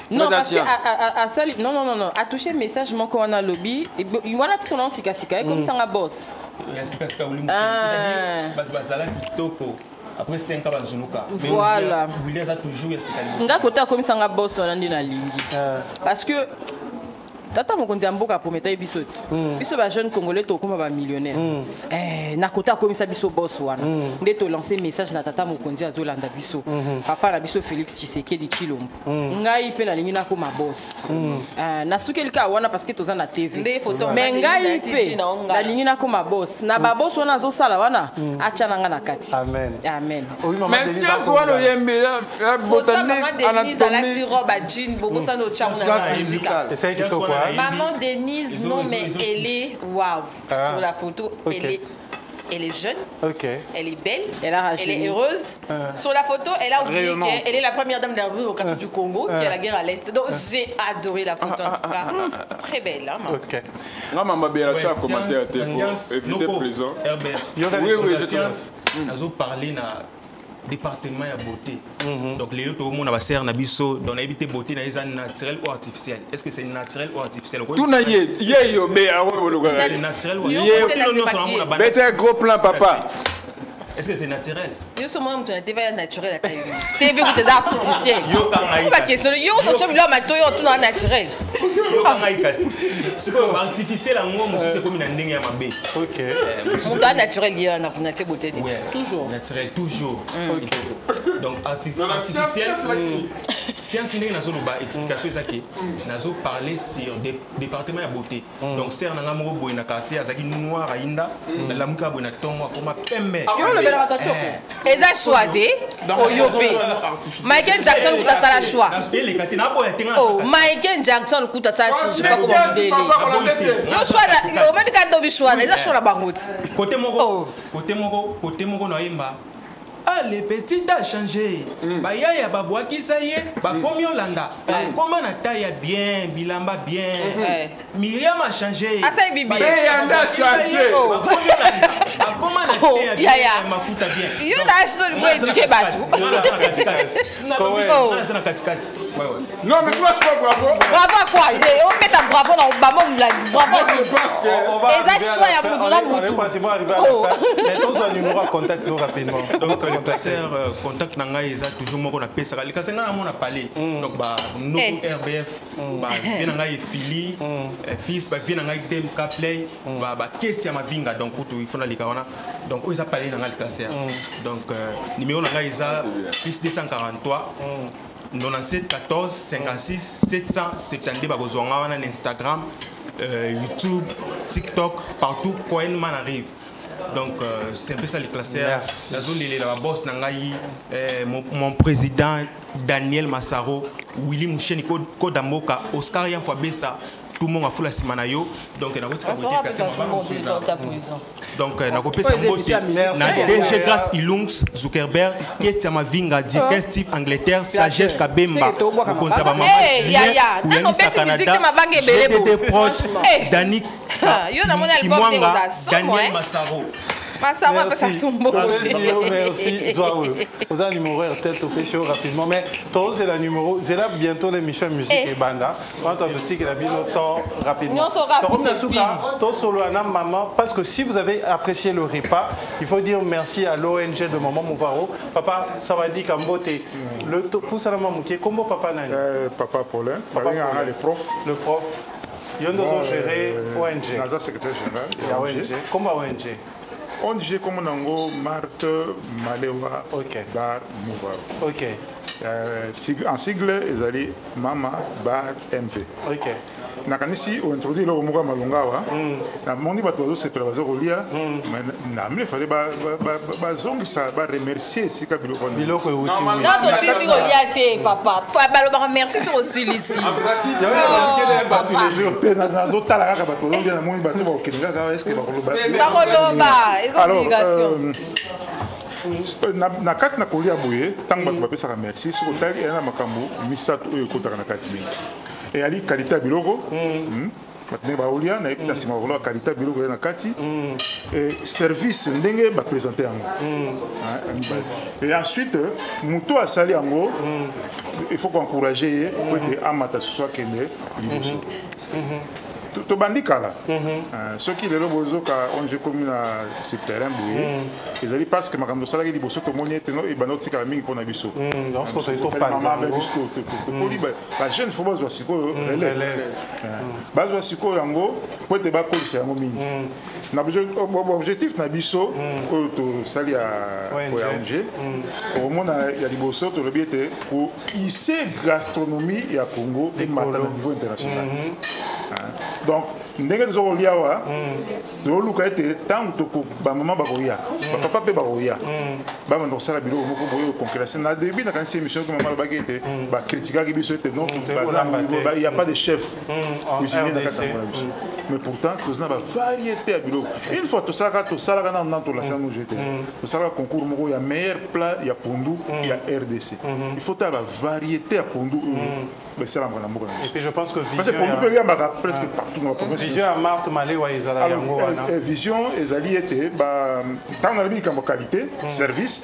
Non, parce que à toucher message, mon qu'on a lobby, il y a tout nom sika, comme ça, un boss. Il y a sika, c'est-à-dire, après 5 ans, voilà. Vous les a toujours nga côté comme ça nga boss on andi na lingi parce que tata mokonzi mboka prometa bisoti biso ba jeune congolais to comme ba millionnaire na côté comme ça biso boss wana nde to lancer message na tata mokonzi azolanda biso papa na biso Félix Tshisekedi Tshilombo ngai pe na lingi na koma boss na sukeli ka wana parce que toza na TV mais ngai pe na lingi na koma boss na ba boss wana zo sala wana acha nanga na kati amen amen merci asuano yembe botanique anatomie robe jean bobo ça no charme musical c'est qui quoi maman Denise non mais elle est waouh sur la photo elle est jeune, elle est belle, elle est heureuse. Sur la photo, elle a oublié qu'elle est la première dame d'armée au quartier du Congo qui est la guerre à l'Est. Donc j'ai adoré la photo. Très belle. Hein, non, maman, bien, tu as commenté à tes mots. Évitez présent. Oui, la science. Nous avons parlé na département ya beauté. Donc les autres monde na serre na biso donc na éviter beauté na eza naturel ou artificiel. Est-ce que c'est naturel ou artificiel? Tout na yo mais c'est naturel ou artificiel? Mettez gros plan papa. Est-ce que c'est naturel? Yo so moi mtu na TV naturel à TV. TV ku te artificiel. Yo kanga. Pas question yo to chomi lo mato yo tout na naturel. Yo kanga ikasi. C'est pas artificiel en moi c'est comme na ndenge ya mabe. OK. On doit naturel hier na nature beauté. Toujours. Naturel toujours. OK. Donc artificiel Science n'est pas une explication exacte. Nazo parler sur des départements de beauté. Donc c'est un amour boy na quartier azaki noir ainda na lamuka boy na tongo comme pembe. Yo le bela batoko. Eza choisi oyope. Michael Jackson kuta sala choix. Oh, Michael Jackson kuta sala je sais pas comment dire. Yo choix la o medi ka do bi choix eza choix la bangote. Côté moko na imba. Ah, les petits a changé. Baya ya babwa ki ça y est, ba komi Olanda. Comment na taille bien, bilamba bien. Myriam a changé. Ah ça bibi. Yanda a changé. Comment na taille bien, mafuta bien. Yo na acheté le boy éduquer batu. Non mais toi je pas bravo. Bravo à quoi? On met ta bravo dans bamo bravo. Et ça choix ya mutu na mutu. On est pratiquement arrivé à la fin. Mais tous un numéro à contact nous rapidement. Donc le passer contact nanga eza toujours moko na pesa ka lika senga na mona parler donc ba no RBF ba vient nanga fili fils ba vient nanga dem ka play ba keti ya mavinga donc il faut na lika wana donc eza parler nanga lika ser donc numéro nanga eza plus 243 97 14 56 772 ba kozonga wana na Instagram YouTube TikTok partout quand un man arrive. Donc c'est un peu ça les classeurs. La zone de la boss Nangaï, mon président Daniel Massaro, Willy Moucheni Kodamboka, Oscar Yanfabessa, tout le monde a fait la simanayo. Donc on a donc on a coupé sa beauté. Na DG Grâce Ilungs Zuckerberg, Ketia Mavinga, Digestive Angleterre, Sagesse Kabemba, Konzaba Mama, Canada, GDD Prod, Dani Daniel Massaro. Merci, Zoaou. Vous avez un numéro RTL Topé Show rapidement, mais toi c'est la numéro, c'est là bientôt l'émission musique et banda. Quand on dit qu'il a bien le temps rapidement. Toi solo maman, parce que si vous avez apprécié le repas, il faut dire merci à l'ONG de Maman Mouvaro. Papa, ça va dire qu'en beauté. Le pouce à la maman qui est comment papa Nani? Papa Paulin. Le prof. Le prof. Il y a un géré ONG. Naza secrétaire général. Il y a ONG. Comment ONG? ONG comme Nango, Marthe, Malewa, Bar, Mouvaro. Ok. En sigle, ils allaient Mama, Bar, MV. Ok. Nakanisi on introduit le Moga Malongawa. Na mondi batozo se prévazo rolia. Mais na mle fallait ba zongi ça ba remercier si kabilo kon. Biloko uti. Non to si rolia te papa. Faut ba remercier sur aussi ici. Il y a pas tous les jours. Na do tala ka batozo bien na mondi bato ba okenga ka est-ce que ba koloba. Ba koloba, ils ont obligation. Na kati na kolia boye tant bato bapesa ka merci sur otali na makambo misato oyo kotaka na kati mingi. Et ali qualité biloko maintenant ba olia na epita sima volo qualité biloko na kati et service ndenge ba présenter yango et ensuite muto a sali yango il faut encourager pour que amata soit kende liboso to bandikala ceux qui les bozoka on je comme na ce terrain boué ils allaient parce que makambo sala ki liboso to moni eteno e banoti kala mingi pona biso donc c'est to panza la jeune faut bazo siko relève bazo siko yango po te ba kolisa yango mingi na objectif na biso to sali a ONG au mona ya liboso to le biete pour hisser gastronomie ya Congo et maintenant au niveau international. Donc, ndenge tozokolia wa toluka ete ntango toko bamama bakoya bapapa mpe bakoya bavanda kosala biloko moko boye concurrence na début nakanisi émission ko mama alobaki ete bakritikaki biso ete non il n'y a pas de chef cuisinier na kati ya biso mais pourtant toza na bavariété ya biloko une fois tosalaka na tolasana no jete tosalaka concours moko ya meilleur plat ya pondu ya RDC il faut ta bavariété ya pondu et puis je pense que presque partout dans la province. Vision à Marthe Malewa ezala yango wana. Vision ezali ete ba tant na bi comme qualité, service.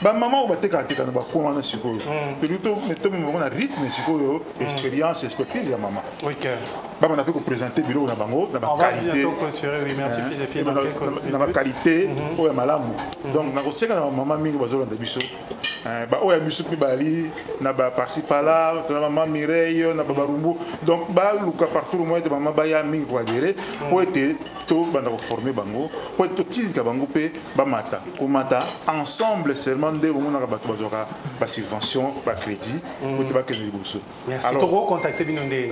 Ba maman ba teka teka na ba ko wana sikoyo. Plutôt mettons mo na rythme sikoyo, expérience, expertise ya maman. OK. Ba on a pu présenter biloko na bango na ba qualité. On va bientôt clôturer, oui, merci fils et filles na ba qualité o ya malamu. Donc na ko seka na maman mingi bazola na biso. Ba oya biso pe bali na ba parci pala na maman Mireille na ba barumbu donc ba luka partout moi de maman ba ya mingi ko adhérer pour être to banda former bango po to tika bango pe ba mata ko mata ensemble seulement de on a bato bazora ba subvention ba crédit pour te ba ke liboso. Merci. To contacter binondé.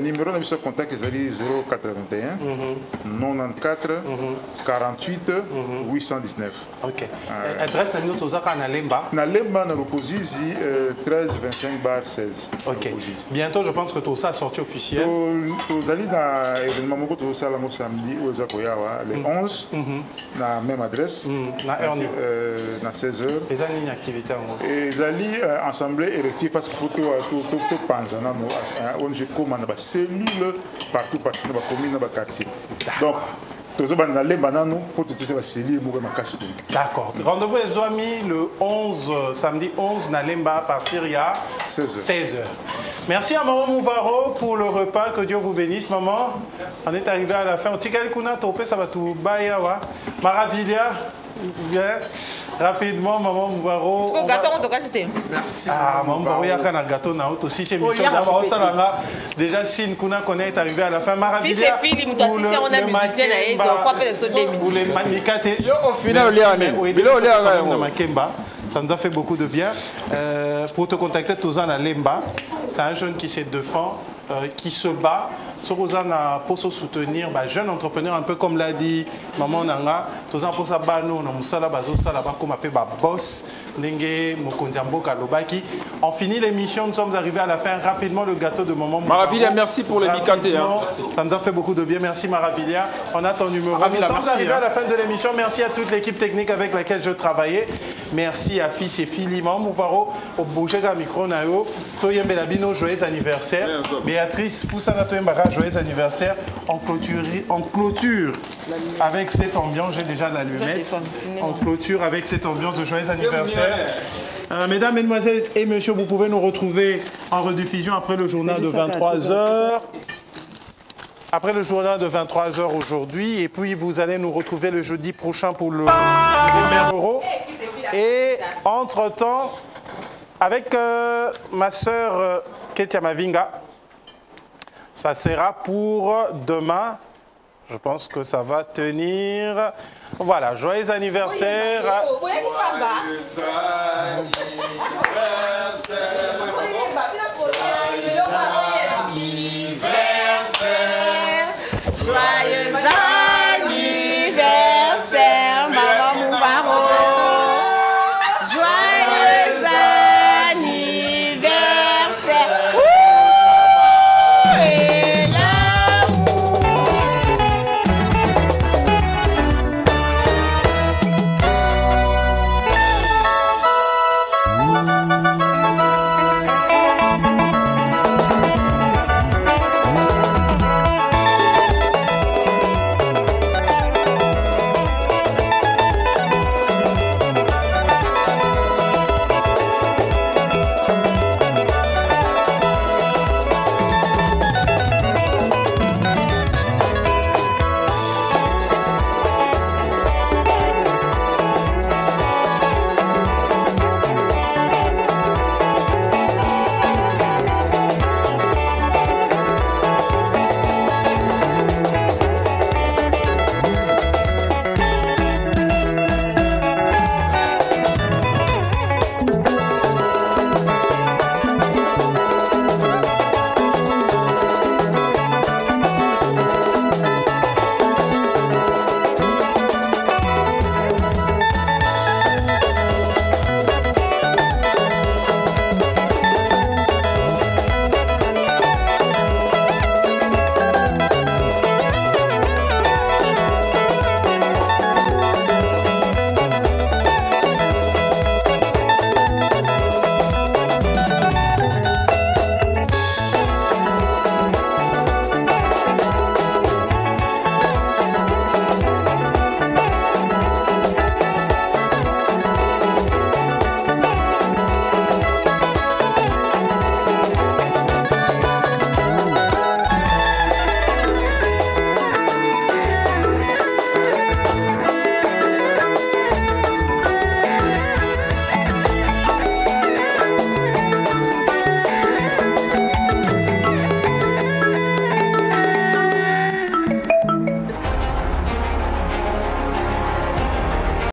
Numéro na biso contact ezali 081 94 48 819. OK. Adresse na notre zaka na Lemba. Na Lemba na Rokozizi 13 25 bar 16. OK. Bientôt je pense que tout ça sortie officielle. Aux alliés dans l'événement moko to sala mo samedi au Zakoyawa le 11 na même adresse na 16h. Les une activité en et les alliés assemblée élective parce qu'il faut tout penser na on je commande ba cellule partout dans la commune dans le quartier. Donc d'accord. Rendez-vous les amis le 11, samedi 11, Nalemba à partir il y a 16h. Merci à Maman Mouvaro pour le repas. Que Dieu vous bénisse, maman. On est arrivé à la fin. Ça va tout bailler. Maravilia, viens rapidement, Maman Mouvaro. Est-ce que le gâteau, en tout cas, c'était? Merci. Ah, Maman Mouvaro, il y a un gâteau aussi. Déjà, si nous est arrivé à la fin, Maravilia. Fils et filles, on a musicien, on a frappé au final, ça nous a fait beaucoup de bien. Pour te contacter, Tozan à Lemba, c'est un jeune qui se défend, qui se bat. Pour se soutenir, jeune entrepreneur, un peu comme l'a dit Maman Nanga, Tozan pour sa bano, on a musala bazo sala ba comme appelé boss. On finit l'émission, nous sommes arrivés à la fin. Rapidement, le gâteau de Maman Maravilia, merci pour les micantés. Ça nous a fait beaucoup de bien. Merci Maravilia. On a ton numéro. Nous sommes arrivés à la fin de l'émission. Merci à toute l'équipe technique avec laquelle je travaillais. Merci à Fils et Philippe. Maman Mouvaro, au bouger à micro, Nayo. Toyem Belabino, joyeux anniversaire. Béatrice Poussana Toyembara, joyeux anniversaire. On clôture avec cette ambiance. J'ai déjà l'allumette. On clôture avec cette ambiance de joyeux anniversaire. Mesdames, Mesdemoiselles et Messieurs, vous pouvez nous retrouver en rediffusion après le journal de 23h. Après le journal de 23h aujourd'hui. Et puis, vous allez nous retrouver le jeudi prochain pour le numéro. Et entre-temps, avec ma sœur Ketia Mavinga, ça sera pour demain. Je pense que ça va tenir. Voilà, joyeux anniversaire. Oui,